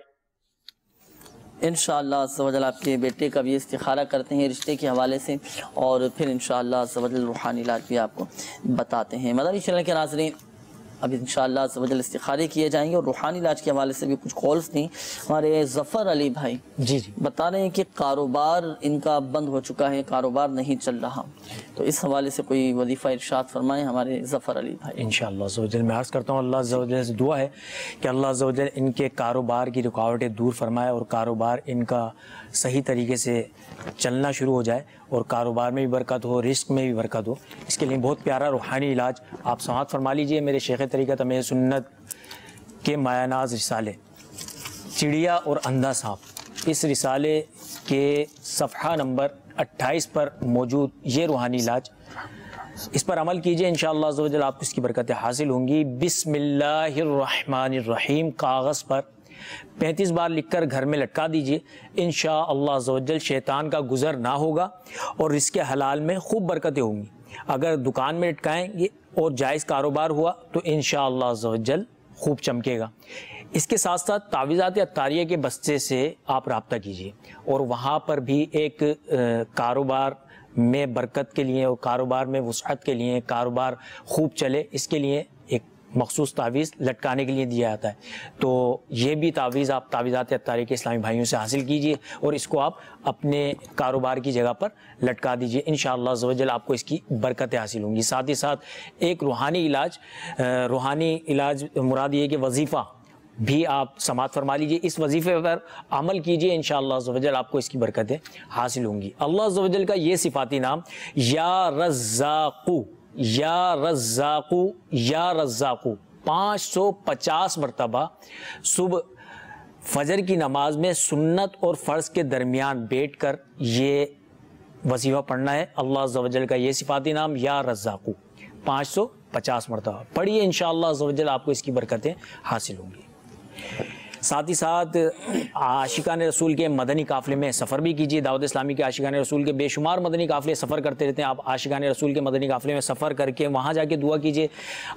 S2: انشاءاللہ عز و جل آپ کے بیٹے کا بھی استخارہ کرتے ہیں رشتے کے حوالے سے اور پھر انشاءاللہ عز و جل روحانی علاج بھی آپ کو بتاتے ہیں. مدنی چینل کے ناظرین اب انشاءاللہ عز و جل استخارے کیے جائیں گے اور روحانی علاج کے حوالے سے بھی کچھ کالز تھیں. ہمارے ظفر علی بھائی
S3: جی
S2: بتا رہے ہیں کہ کاروبار ان کا بند ہو چکا ہے, کاروبار نہیں چل رہا, تو اس حوالے سے کوئی وظیفہ ارشاد فرمائیں ہمارے ظفر علی بھائی.
S3: انشاءاللہ عز و جل میں عرض کرتا ہوں اللہ عز و جل سے دعا ہے کہ اللہ عز و جل ان کے کاروبار کی رکاوٹیں دور فرمائے اور کاروبار ان کا صحیح طریقے سے چلنا شروع ہو جائے اور کاروبار میں بھی برکت ہو, رزق میں بھی برکت ہو. اس کے لیے بہت پیارا روحانی علاج آپ سماعت فرما لیجئے. میرے شیخ طریقت امیر سنت کے مایہ ناز رسالے چڑیا اور اندھا سانپ, اس رسالے کے صفحہ نمبر 28 پر موجود یہ روحانی علاج, اس پر عمل کیجئے. انشاءاللہ عز و جل آپ کو اس کی برکتیں حاصل ہوں گی. بسم اللہ الرحمن الرحیم کاغذ پر 35 بار لکھ کر گھر میں لٹکا دیجئے. انشاءاللہ عز و جل شیطان کا گزر نہ ہوگا اور رزق حلال میں خوب برکتیں ہوں گی. اگر دکان میں لٹکائیں گے اور جائز کاروبار ہوا تو انشاءاللہ عز و جل خوب چمکے گا. اس کے ساتھ ساتھ تعویذات عطاریہ کے بستے سے آپ رابطہ کیجئے اور وہاں پر بھی ایک کاروبار میں برکت کے لیے اور کاروبار میں وسعت کے لیے, کاروبار خوب چلے, اس کے لیے ایک مخصوص تعویذ لٹکانے کے لیے دیا جاتا ہے. تو یہ بھی تعویذ آپ تعویذات عطاریہ کے اسلامی بھائیوں سے حاصل کیجئے اور اس کو آپ اپنے کاروبار کی جگہ پر لٹکا دیجئے. انشاءاللہ عز و جل آپ کو اس کی برکتیں حاصل ہوں گی. ساتھ ہی ساتھ ایک روحانی علاج مراد یہ کہ وظیفہ بھی آپ سماعت فرما لیجئے. اس وظیفے پر عمل کیجئے, انشاءاللہ عز و جل آپ کو اس کی برکتیں حاصل ہوں گی. اللہ عز و جل کا یہ صفاتی نام یا رزاقو یا رزاقو یا رزاقو 550 مرتبہ صبح فجر کی نماز میں سنت اور فرض کے درمیان بیٹھ کر یہ وظیفہ پڑھنا ہے. اللہ عز و جل کا یہ صفاتی نام یا رزاقو 50 مرتبہ پڑھیے، انشاءاللہ عز و جل آپ کو اس کی برکتیں حاصل ہوں گی۔ ساتھ ہی ساتھ عاشقان رسول کے مدنی قافلے میں سفر بھی کیجیے۔ دعوت اسلامی کے عاشقان رسول کے بے شمار مدنی قافلے سفر کرتے رہتے ہیں، آپ عاشقان رسول کے مدنی قافلے میں سفر کر کے وہاں جا کے دعا کیجیے۔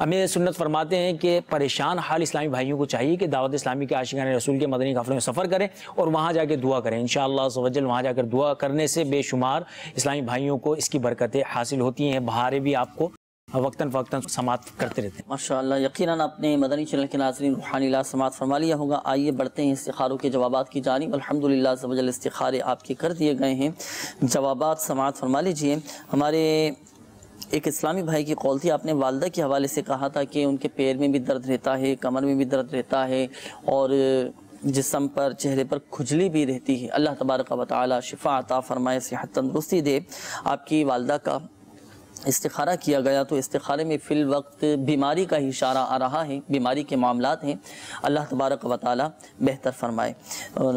S3: امیر سنت فرماتے ہیں کہ پریشان حال اسلامی بھائیوں کو چاہیے کہ دعوت اسلامی کے عاشقان رسول کے مدنی قافلے میں سفر کریں اور وہاں جا کے دعا کریں۔ انشاءاللہ عز و جل وہاں جا کر دعا کرنے سے بے شمار اسلامی بھائیوں کو اس کی برکتیں حاصل ہوتی ہیں، بہاریں بھی آپ کو وقتاً فوقتاً سماعت کرتے رہتے ہیں۔
S2: ماشاءاللہ، یقیناً اپنے مدنی چینل کے ناظرین روحانی علاج سماعت فرما لیا ہوگا۔ آئیے بڑھتے ہیں استخاروں کے جوابات کی جانب۔ الحمدللہ عز و جل استخارے آپ کے کر دیے گئے ہیں، جوابات سماعت فرما لیجئے۔ ہمارے ایک اسلامی بھائی کی قول تھی، آپ نے والدہ کے حوالے سے کہا تھا کہ ان کے پیر میں بھی درد رہتا ہے، کمر میں بھی درد رہتا ہے اور جسم پر، چہرے پر کھجلی بھی رہتی ہے۔ اللہ تبارک و تعالی شفا عطا فرمائے، صحت تندرستی دے۔ آپ کی والدہ کا استخارہ کیا گیا تو استخارے میں فی الوقت بیماری کا ہی اشارہ آ رہا ہے، بیماری کے معاملات ہیں، اللہ تبارک و تعالی بہتر فرمائے۔ اور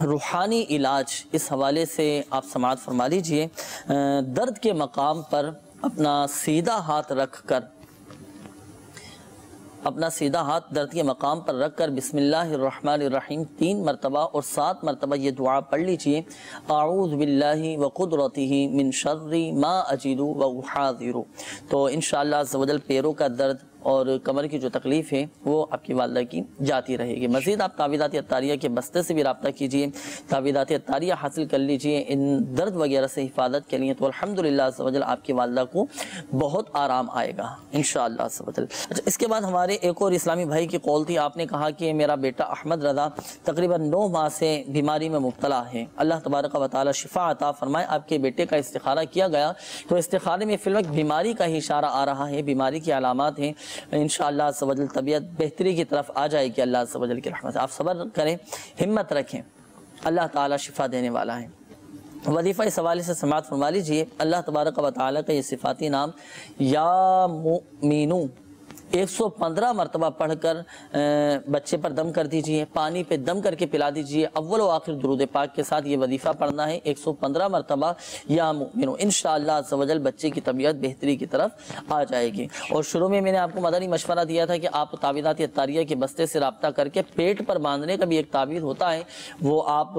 S2: روحانی علاج اس حوالے سے آپ سماعت فرما لیجئے۔ درد کے مقام پر اپنا سیدھا ہاتھ رکھ کر، اپنا سیدھا ہاتھ درد کے مقام پر رکھ کر بسم اللہ الرحمن الرحیم 3 مرتبہ اور 7 مرتبہ یہ دعا پڑھ لیجئے۔ اعوذ باللہ وقدرتہ من شر ما اجد واحاذر۔ تو انشاءاللہ عز و جل پیروں کا درد اور کمر کی جو تکلیف ہے وہ آپ کی والدہ کی جاتی رہے گی۔ مزید آپ تعویذات عطاریہ کے بستے سے بھی رابطہ کیجئے، تعویذات عطاریہ حاصل کر لیجئے ان درد وغیرہ سے حفاظت کے لیے، تو الحمدللہ عز و جل آپ کی والدہ کو بہت آرام آئے گا انشاءاللہ عز و جل۔ اچھا، اس کے بعد ہمارے ایک اور اسلامی بھائی کی قول تھی، آپ نے کہا کہ میرا بیٹا احمد رضا تقریباً 9 ماہ سے بیماری میں مبتلا ہے، اللہ تبارک و تعالی شفا عطا فرمائے۔ آپ کے بیٹے کا استخارہ کیا گیا تو استخارے میں فی الوقت بیماری کا ہی اشارہ آ رہا ہے، بیماری کی علامات ہیں، انشاءاللہ عز و جل طبیعت بہتری کی طرف آ جائے گی اللہ عز و جل کی رحمت سے۔ آپ صبر کریں، ہمت رکھیں، اللہ تعالی شفا دینے والا ہے۔ وظیفہ اس حوالے سے سماعت فرما لیجئے۔ اللہ تبارک و تعالی کا یہ صفاتی نام یا مؤمنو 115 مرتبہ پڑھ کر بچے پر دم کر دیجئے، پانی پہ دم کر کے پلا دیجئے، اول و آخر درود پاک کے ساتھ یہ وظیفہ پڑھنا ہے 115 مرتبہ یا مؤمنو۔ انشاءاللہ عز و جل بچے کی طبیعت بہتری کی طرف آ جائے گی۔ اور شروع میں نے آپ کو مدنی مشورہ دیا تھا کہ آپ تعویذات عطاریہ کے بستے سے رابطہ کر کے پیٹ پر باندھنے کا بھی ایک تعویذ ہوتا ہے، وہ آپ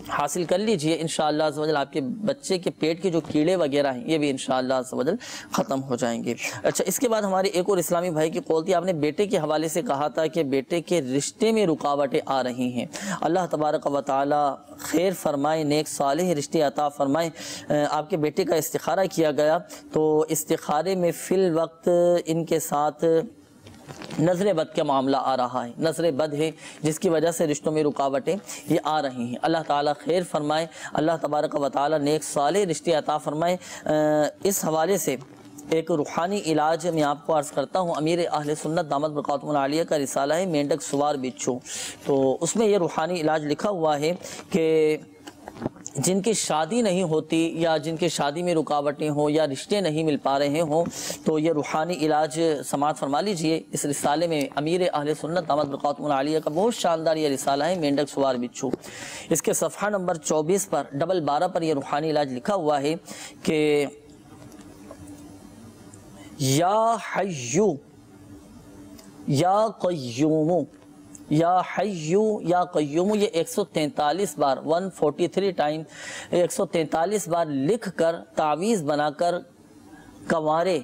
S2: حاصل کر لیجئے۔ انشاءاللہ عز و جل آپ کے بچے کے پیٹ کے جو کیڑے وغیرہ ہیں یہ بھی انشاءاللہ عز و جل ختم ہو جائیں گے۔ اچھا، اس کے بعد ہمارے ایک اور اسلامی بھائی کی قول تھی، آپ نے بیٹے کے حوالے سے کہا تھا کہ بیٹے کے رشتے میں رکاوٹیں آ رہی ہیں، اللہ تبارک و تعالی خیر فرمائے، نیک صالح رشتے عطا فرمائے۔ آپ کے بیٹے کا استخارہ کیا گیا تو استخارے میں فی الوقت ان کے ساتھ نظر بد کا معاملہ آ رہا ہے، نظر بد ہے جس کی وجہ سے رشتوں میں رکاوٹیں یہ آ رہی ہیں، اللہ تعالیٰ خیر فرمائے، اللہ تبارک و تعالیٰ نیک صالح رشتے عطا فرمائے۔ اس حوالے سے ایک روحانی علاج میں آپ کو عرض کرتا ہوں، امیر اہل سنت دامت برکاتہم العالیہ کا رسالہ ہے مینڈک سوار بچھو، تو اس میں یہ روحانی علاج لکھا ہوا ہے کہ جن کی شادی نہیں ہوتی یا جن کی شادی میں رکاوٹیں ہوں یا رشتے نہیں مل پا رہے ہوں تو یہ روحانی علاج سماعت فرما لیجئے۔ اس رسالے میں امیر اہل سنت دامت برکاتہم العالیہ کا بہت شاندار یہ رسالہ ہے مینڈک سوار بچھو، اس کے صفحہ نمبر 24 پر 12 پر یہ روحانی علاج لکھا ہوا ہے کہ یا حیو یا قیوم، یا حیو یا قیوم، یہ 143 بار 143 ٹائم 143 بار لکھ کر تعویذ بنا کر کنوارے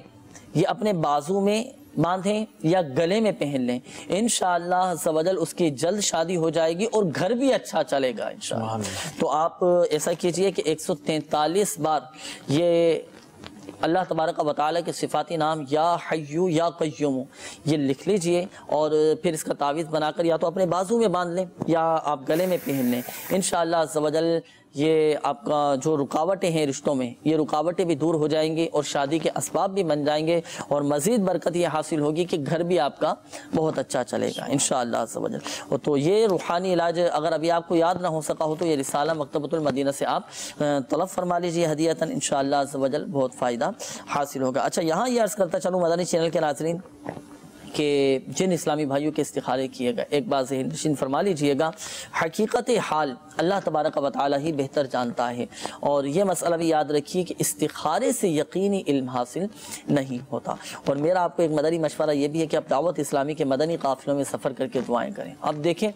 S2: یہ اپنے بازو میں باندھیں یا گلے میں پہن لیں، انشاءاللہ عز و جل اس کی جلد شادی ہو جائے گی اور گھر بھی اچھا چلے گا انشاءاللہ۔ تو آپ ایسا کیجئے کہ 143 بار یہ اللہ تبارک و تعالی کے صفاتی نام یا حیو یا قیوم یہ لکھ لیجئے اور پھر اس کا تعویذ بنا کر یا تو اپنے بازو میں باندھ لیں یا آپ گلے میں پہن لیں، انشاءاللہ عز و جل یہ آپ کا جو رکاوٹیں ہیں رشتوں میں یہ رکاوٹیں بھی دور ہو جائیں گی اور شادی کے اسباب بھی بن جائیں گے اور مزید برکت یہ حاصل ہوگی کہ گھر بھی آپ کا بہت اچھا چلے گا انشاءاللہ عز و جل۔ تو یہ روحانی علاج اگر ابھی آپ کو یاد نہ ہو سکا ہو تو یہ رسالہ مکتبۃ المدینہ سے آپ طلب فرما لیجیے ہدیۃً، انشاءاللہ عز و جل بہت فائدہ حاصل ہوگا۔ اچھا، یہاں یہ عرض کرتا چلوں مدنی چینل کے ناظرین کہ جن اسلامی بھائیوں کے استخارے کیے گئے، ایک بات ذہن نشین فرما لیجئے گا، حقیقت حال اللہ تبارک و تعالی ہی بہتر جانتا ہے، اور یہ مسئلہ بھی یاد رکھیے کہ استخارے سے یقینی علم حاصل نہیں ہوتا۔ اور میرا آپ کو ایک مدنی مشورہ یہ بھی ہے کہ آپ دعوت اسلامی کے مدنی قافلوں میں سفر کر کے دعائیں کریں۔ اب دیکھیں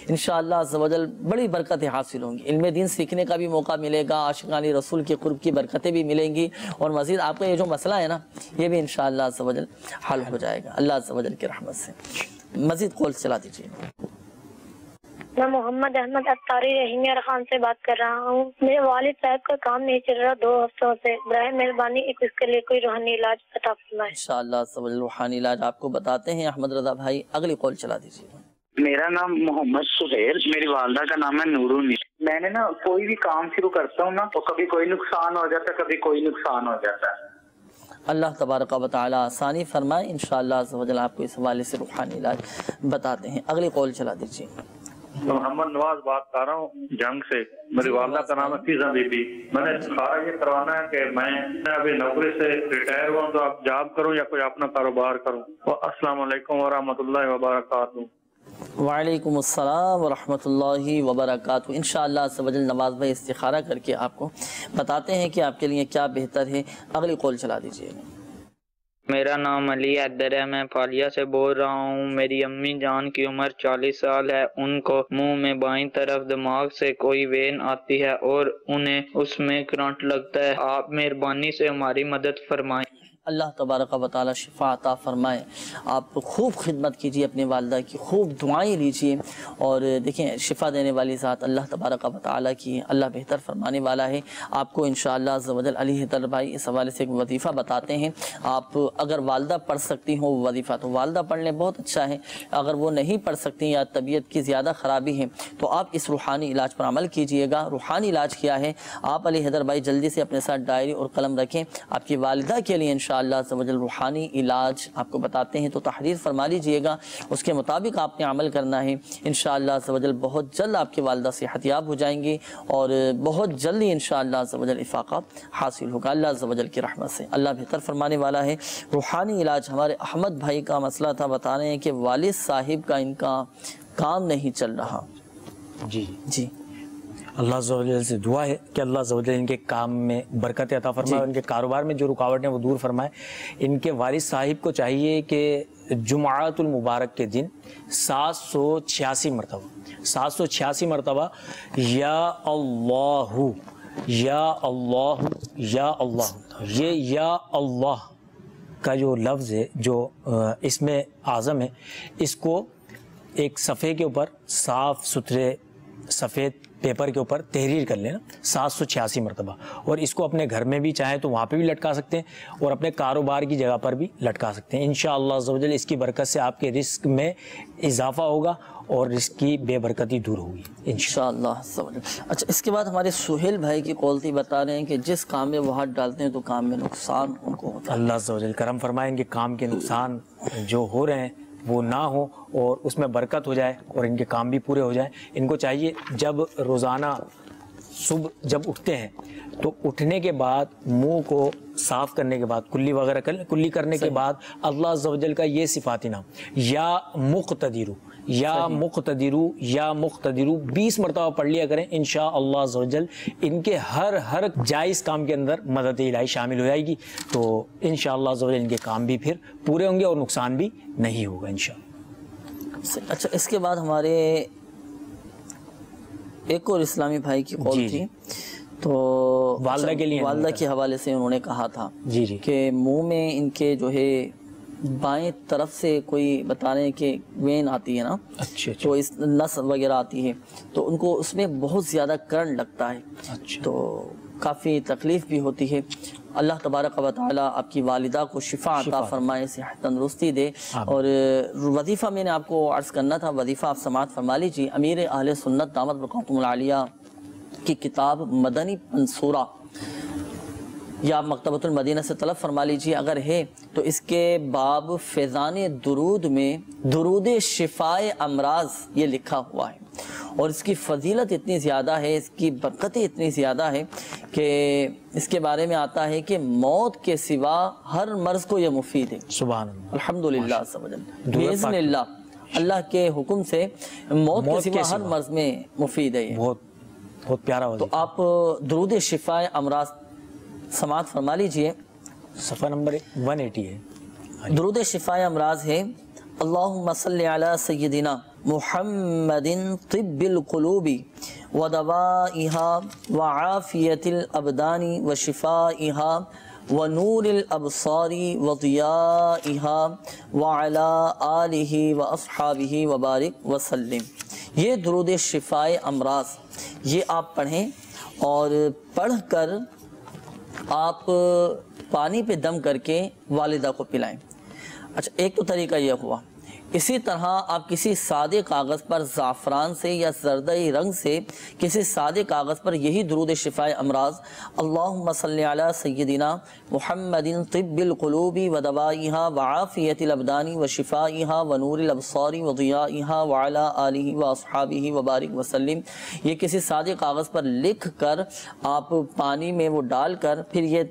S2: انشاءاللہ عز و جل بڑی برکتیں حاصل ہوں گی، علم دین سیکھنے کا بھی موقع ملے گا، عاشقان رسول کے قرب کی برکتیں بھی ملیں گی، اور مزید آپ کا یہ جو مسئلہ ہے نا یہ بھی انشاءاللہ عز و جل حل ہو جائے گا اللہ عز و جل کی رحمت سے۔ مزید قول چلا دیجیے۔
S13: میں محمد احمد اتاری رحیمیہ خان سے بات کر رہا ہوں۔ میرے والد صاحب کا کام نہیں چل رہا 2 ہفتوں سے، برائے مہربانی اس کے لیے کوئی روحانی علاج عطا فرمائیں۔
S2: انشاءاللہ عز و جل روحانی علاج آپ کو بتاتے ہیں۔ احمد رضا بھائی اگلی قول چلا دیجیے۔
S14: میرا نام محمد سہیل، میری والدہ کا نام ہے نورونی۔ میں نے نا کوئی بھی کام شروع کرتا ہوں نا تو کبھی کوئی نقصان ہو جاتا ہے، کبھی کوئی نقصان ہو جاتا ہے۔
S2: اللہ تبارک و تعالی آسانی فرمائے، انشاءاللہ عز و جل آپ کو اس حوالے سے روحانی علاج بتاتے ہیں۔ اگلی قول چلا دیجیے۔
S15: محمد نواز بات کر رہا ہوں جنگ سے، میری والدہ کا نام ہے فیضا بی بی۔ میں نے استخارہ یہ کروانا ہے کہ میں ابھی نوکری سے ریٹائر ہوا ہوں تو آپ جاب کروں یا کوئی اپنا کاروبار کروں۔ السلام علیکم ورحمۃ اللہ وبرکاتہ۔
S2: وعلیکم السلام ورحمۃ اللہ وبرکاتہ۔ انشاءاللہ عز و جل نواز بھائی استخارہ کر کے آپ کو بتاتے ہیں کہ آپ کے لیے کیا بہتر ہے۔ اگلی قول چلا دیجیے۔
S7: میرا نام علی حیدر ہے، میں پھالیا سے بول رہا ہوں۔ میری امی جان کی عمر 40 سال ہے، ان کو منہ میں بائیں طرف دماغ سے کوئی وین آتی ہے اور انہیں اس میں کرنٹ لگتا ہے۔ آپ مہربانی سے ہماری مدد فرمائیں۔
S2: اللہ تبارک و تعالی شفا عطا فرمائے۔ آپ خوب خدمت کیجیے اپنے والدہ کی، خوب دعائیں لیجیے، اور دیکھیں شفا دینے والی ذات اللہ تبارک و تعالی کی، اللہ بہتر فرمانے والا ہے۔ آپ کو انشاءاللہ عز و جل علی حیدر بھائی اس حوالے سے ایک وظیفہ بتاتے ہیں۔ آپ اگر والدہ پڑھ سکتی ہوں وہ وظیفہ تو والدہ پڑھ لیں، بہت اچھا ہے۔ اگر وہ نہیں پڑھ سکتی یا طبیعت کی زیادہ خرابی ہے تو آپ اس روحانی علاج پر عمل کیجیے گا۔ روحانی علاج کیا ہے؟ آپ علی حیدر بھائی جلدی سے اپنے ساتھ ڈائری اور قلم رکھیں، آپ کی والدہ کے لیے انشاءاللہ عز و جل روحانی علاج آپ کو بتاتے ہیں، تو تحریر فرما لیجئے گا، اس کے مطابق آپ نے عمل کرنا ہے۔ انشاءاللہ عز و جل بہت جلد آپ کی والدہ صحت یاب ہو جائیں گی، اور بہت جلدی انشاءاللہ عز و جل افاقہ حاصل ہوگا اللہ عز و جل کی رحمت سے۔ اللہ بہتر فرمانے والا ہے۔ روحانی علاج ہمارے احمد بھائی کا مسئلہ تھا، بتا رہے ہیں کہ والد صاحب کا ان کا کام نہیں چل رہا۔ جی
S3: اللہ عز و جل سے دعا ہے کہ اللہ عز و جل ان کے کام میں برکت عطا فرمائے، ان کے کاروبار میں جو رکاوٹ ہیں وہ دور فرمائے۔ ان کے والد صاحب کو چاہیے کہ جمعۃ المبارک کے دن 786 مرتبہ یا اللہ یا اللہ یا اللہ، یہ یا اللہ کا جو لفظ ہے، جو اسم اعظم ہے، اس کو ایک صفحے کے اوپر صاف ستھرے سفید پیپر کے اوپر تحریر کر لینا 786 مرتبہ، اور اس کو اپنے گھر میں بھی چاہیں تو وہاں پہ بھی لٹکا سکتے ہیں اور اپنے کاروبار کی جگہ پر بھی لٹکا سکتے ہیں۔ انشاءاللہ عز و جل اس کی برکت سے آپ کے رزق میں اضافہ ہوگا اور رزق کی بے برکتی دور ہوگی
S2: انشاءاللہ عز و جل۔ اچھا، اس کے بعد ہمارے سہیل بھائی کی قولتی بتا رہے ہیں کہ جس کام میں وہ ہاتھ ڈالتے ہیں تو کام میں نقصان ان کو ہوتا ہے۔
S3: اللہ عز و جل کرم فرمائے ان کے کام کے نقصان جو ہو رہے ہیں وہ نہ ہو اور اس میں برکت ہو جائے اور ان کے کام بھی پورے ہو جائیں۔ ان کو چاہیے جب روزانہ صبح جب اٹھتے ہیں تو اٹھنے کے بعد منہ کو صاف کرنے کے بعد کلی کرنے کے بعد اللہ عز و جل کا یہ صفاتی نام یا مقتدرو یا مقتدرو یا مقتدرو 20 مرتبہ پڑھ لیا کریں۔ انشاءاللہ عز و جل ان کے ہر جائز کام کے اندر مدد الہی شامل ہو جائے گی، تو انشاءاللہ عز و جل ان کے کام بھی پھر پورے ہوں گے اور نقصان بھی نہیں ہوگا انشاءاللہ۔
S2: اچھا، اس کے بعد ہمارے ایک اور اسلامی بھائی کی قول تھی، تو
S3: والدہ کے لیے
S2: والدہ کے حوالے سے انہوں نے کہا تھا کہ منہ میں ان کے جو ہے بائیں طرف سے کوئی بتا رہے ہیں کہ وین آتی ہے نا، تو اس نس وغیرہ آتی ہے، تو ان کو اس میں بہت زیادہ کرنٹ لگتا ہے، تو کافی تکلیف بھی ہوتی ہے۔ اللہ تبارک و تعالی آپ کی والدہ کو شفا عطا فرمائے، صحت تندرستی دے۔ اور وظیفہ میں نے آپ کو عرض کرنا تھا، وظیفہ آپ سماعت فرما لیجیے۔ امیر اہل سنت دامت برکاتہم العالیہ کی کتاب مدنی منصورہ، یا آپ مکتبۃ المدینہ سے طلب فرما لیجیے، اگر ہے تو اس کے باب فیضان درود میں درود شفائے امراض یہ لکھا ہوا ہے، اور اس کی فضیلت اتنی زیادہ ہے، اس کی برکتیں اتنی زیادہ ہے کہ اس کے بارے میں آتا ہے کہ موت کے سوا ہر مرض کو یہ مفید ہے۔
S3: سبحان اللہ،
S2: الحمدللہ بإذن اللہ، اللہ کے حکم سے موت کے سوا ہر مرض میں مفید ہے۔
S3: بہت پیارا وظیفہ۔
S2: تو آپ درود شفائے امراض سماعت فرما لیجئے،
S3: صفحہ نمبر 180 ہے۔
S2: درود شفائے امراض ہے: اللہم صلی علی سیدنا محمد طب القلوب ودوائها وعافیت الابدان وشفائها ونور الابصار وضیائها وعلى آلہ واصحابہ وبارک وسلم۔ یہ درود شفائے امراض یہ آپ پڑھیں، اور پڑھ کر آپ پانی پہ دم کر کے والدہ کو پلائیں۔ اچھا، ایک تو طریقہ یہ ہوا۔ اسی طرح آپ کسی سادے کاغذ پر زعفران سے یا زردئی رنگ سے کسی سادے کاغذ پر یہی درود شفائے امراض اللہم صلی علی سیدنا محمد طب القلوب ودوائها وعافیت الابدان وشفائها ونور الابصار وضیائها وعلى آلہ واصحابہ وبارک وسلم، یہ کسی سادے کاغذ پر لکھ کر آپ پانی میں وہ ڈال کر پھر یہ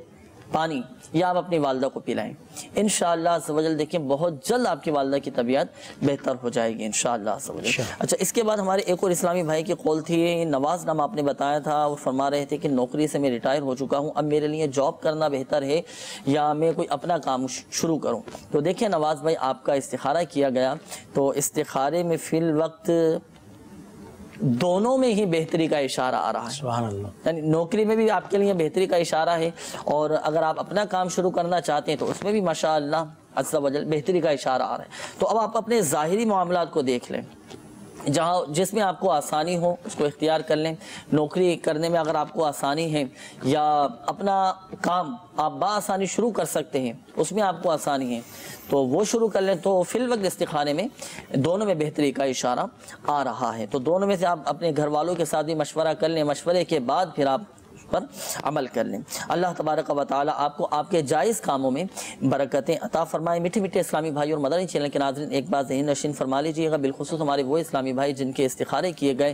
S2: پانی یا آپ اپنی والدہ کو پلائیں۔ انشاءاللہ عز و جل دیکھیں بہت جلد آپ کی والدہ کی طبیعت بہتر ہو جائے گی انشاءاللہ عز و جل۔ اچھا، اس کے بعد ہمارے ایک اور اسلامی بھائی کی قول تھی، نواز نام آپ نے بتایا تھا، وہ فرما رہے تھے کہ نوکری سے میں ریٹائر ہو چکا ہوں، اب میرے لیے جاب کرنا بہتر ہے یا میں کوئی اپنا کام شروع کروں؟ تو دیکھیں نواز بھائی، آپ کا استخارہ کیا گیا، تو استخارے میں فی الوقت دونوں میں ہی بہتری کا اشارہ آ رہا ہے۔
S3: سبحان اللہ،
S2: یعنی نوکری میں بھی آپ کے لیے بہتری کا اشارہ ہے، اور اگر آپ اپنا کام شروع کرنا چاہتے ہیں تو اس میں بھی ماشاءاللہ عز و جل بہتری کا اشارہ آ رہا ہے۔ تو اب آپ اپنے ظاہری معاملات کو دیکھ لیں، جس میں آپ کو آسانی ہو اس کو اختیار کر لیں۔ نوکری کرنے میں اگر آپ کو آسانی ہے یا اپنا کام آپ بآسانی شروع کر سکتے ہیں، اس میں آپ کو آسانی ہے تو وہ شروع کر لیں۔ تو فی الوقت استخارے میں دونوں میں بہتری کا اشارہ آ رہا ہے، تو دونوں میں سے آپ اپنے گھر والوں کے ساتھ بھی مشورہ کر لیں، مشورے کے بعد پھر آپ پر عمل کر لیں۔ اللہ تبارک و تعالی آپ کو آپ کے جائز کاموں میں برکتیں عطا فرمائے۔ میٹھے میٹھے اسلامی بھائی اور مدنی چینل کے ناظرین، ایک بات ذہن نشین فرما لیجیے گا، بالخصوص ہمارے وہ اسلامی بھائی جن کے استخارے کیے گئے،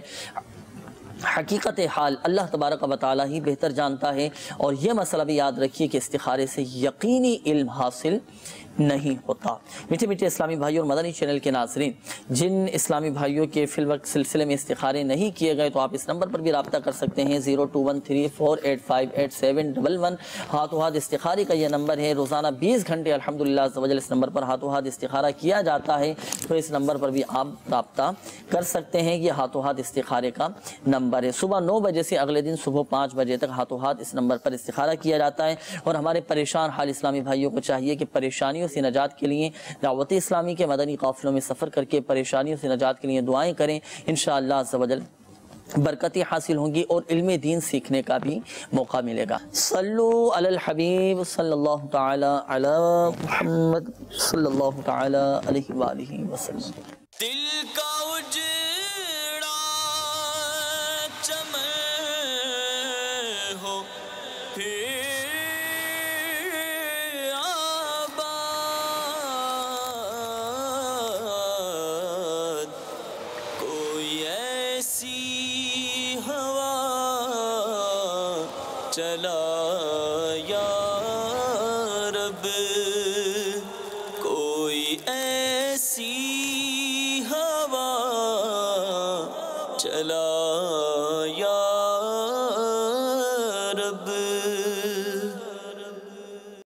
S2: حقیقت حال اللہ تبارک و تعالی ہی بہتر جانتا ہے، اور یہ مسئلہ بھی یاد رکھیے کہ استخارے سے یقینی علم حاصل نہیں ہوتا۔ میٹھے میٹھے اسلامی بھائیوں اور مدنی چینل کے ناظرین، جن اسلامی بھائیوں کے فی الوقت سلسلے میں استخارے نہیں کیے گئے تو آپ اس نمبر پر بھی رابطہ کر سکتے ہیں، 0213485811 ہاتھوں ہاتھ استخارے کا یہ نمبر ہے۔ روزانہ 20 گھنٹے الحمدللہ عز و جل اس نمبر پر ہاتھوں ہاتھ استخارہ کیا جاتا ہے، تو اس نمبر پر بھی آپ رابطہ کر سکتے ہیں۔ یہ ہاتھوں ہاتھ استخارے کا نمبر ہے۔ صبح 9 بجے سے اگلے دن صبح 5 بجے تک ہاتھوں ہاتھ اس نمبر پر استخارہ کیا جاتا ہے، اور ہمارے پریشان حال اسلامی بھائیوں کو چاہیے کہ پریشانیوں سے نجات کے لیے دعوت اسلامی کے مدنی قافلوں میں سفر کر کے پریشانیوں سے نجات کے لیے دعائیں کریں، انشاءاللہ عز و جل برکتیں حاصل ہوں گی اور علم دین سیکھنے کا بھی موقع ملے گا۔ صلو علی الحبیب صلی اللہ تعالی علی محمد صلی اللہ تعالی علیہ وآلہ وسلم۔
S1: دل کا اجڑا چمن ہو پھر چلا یا رب، کوئی ایسی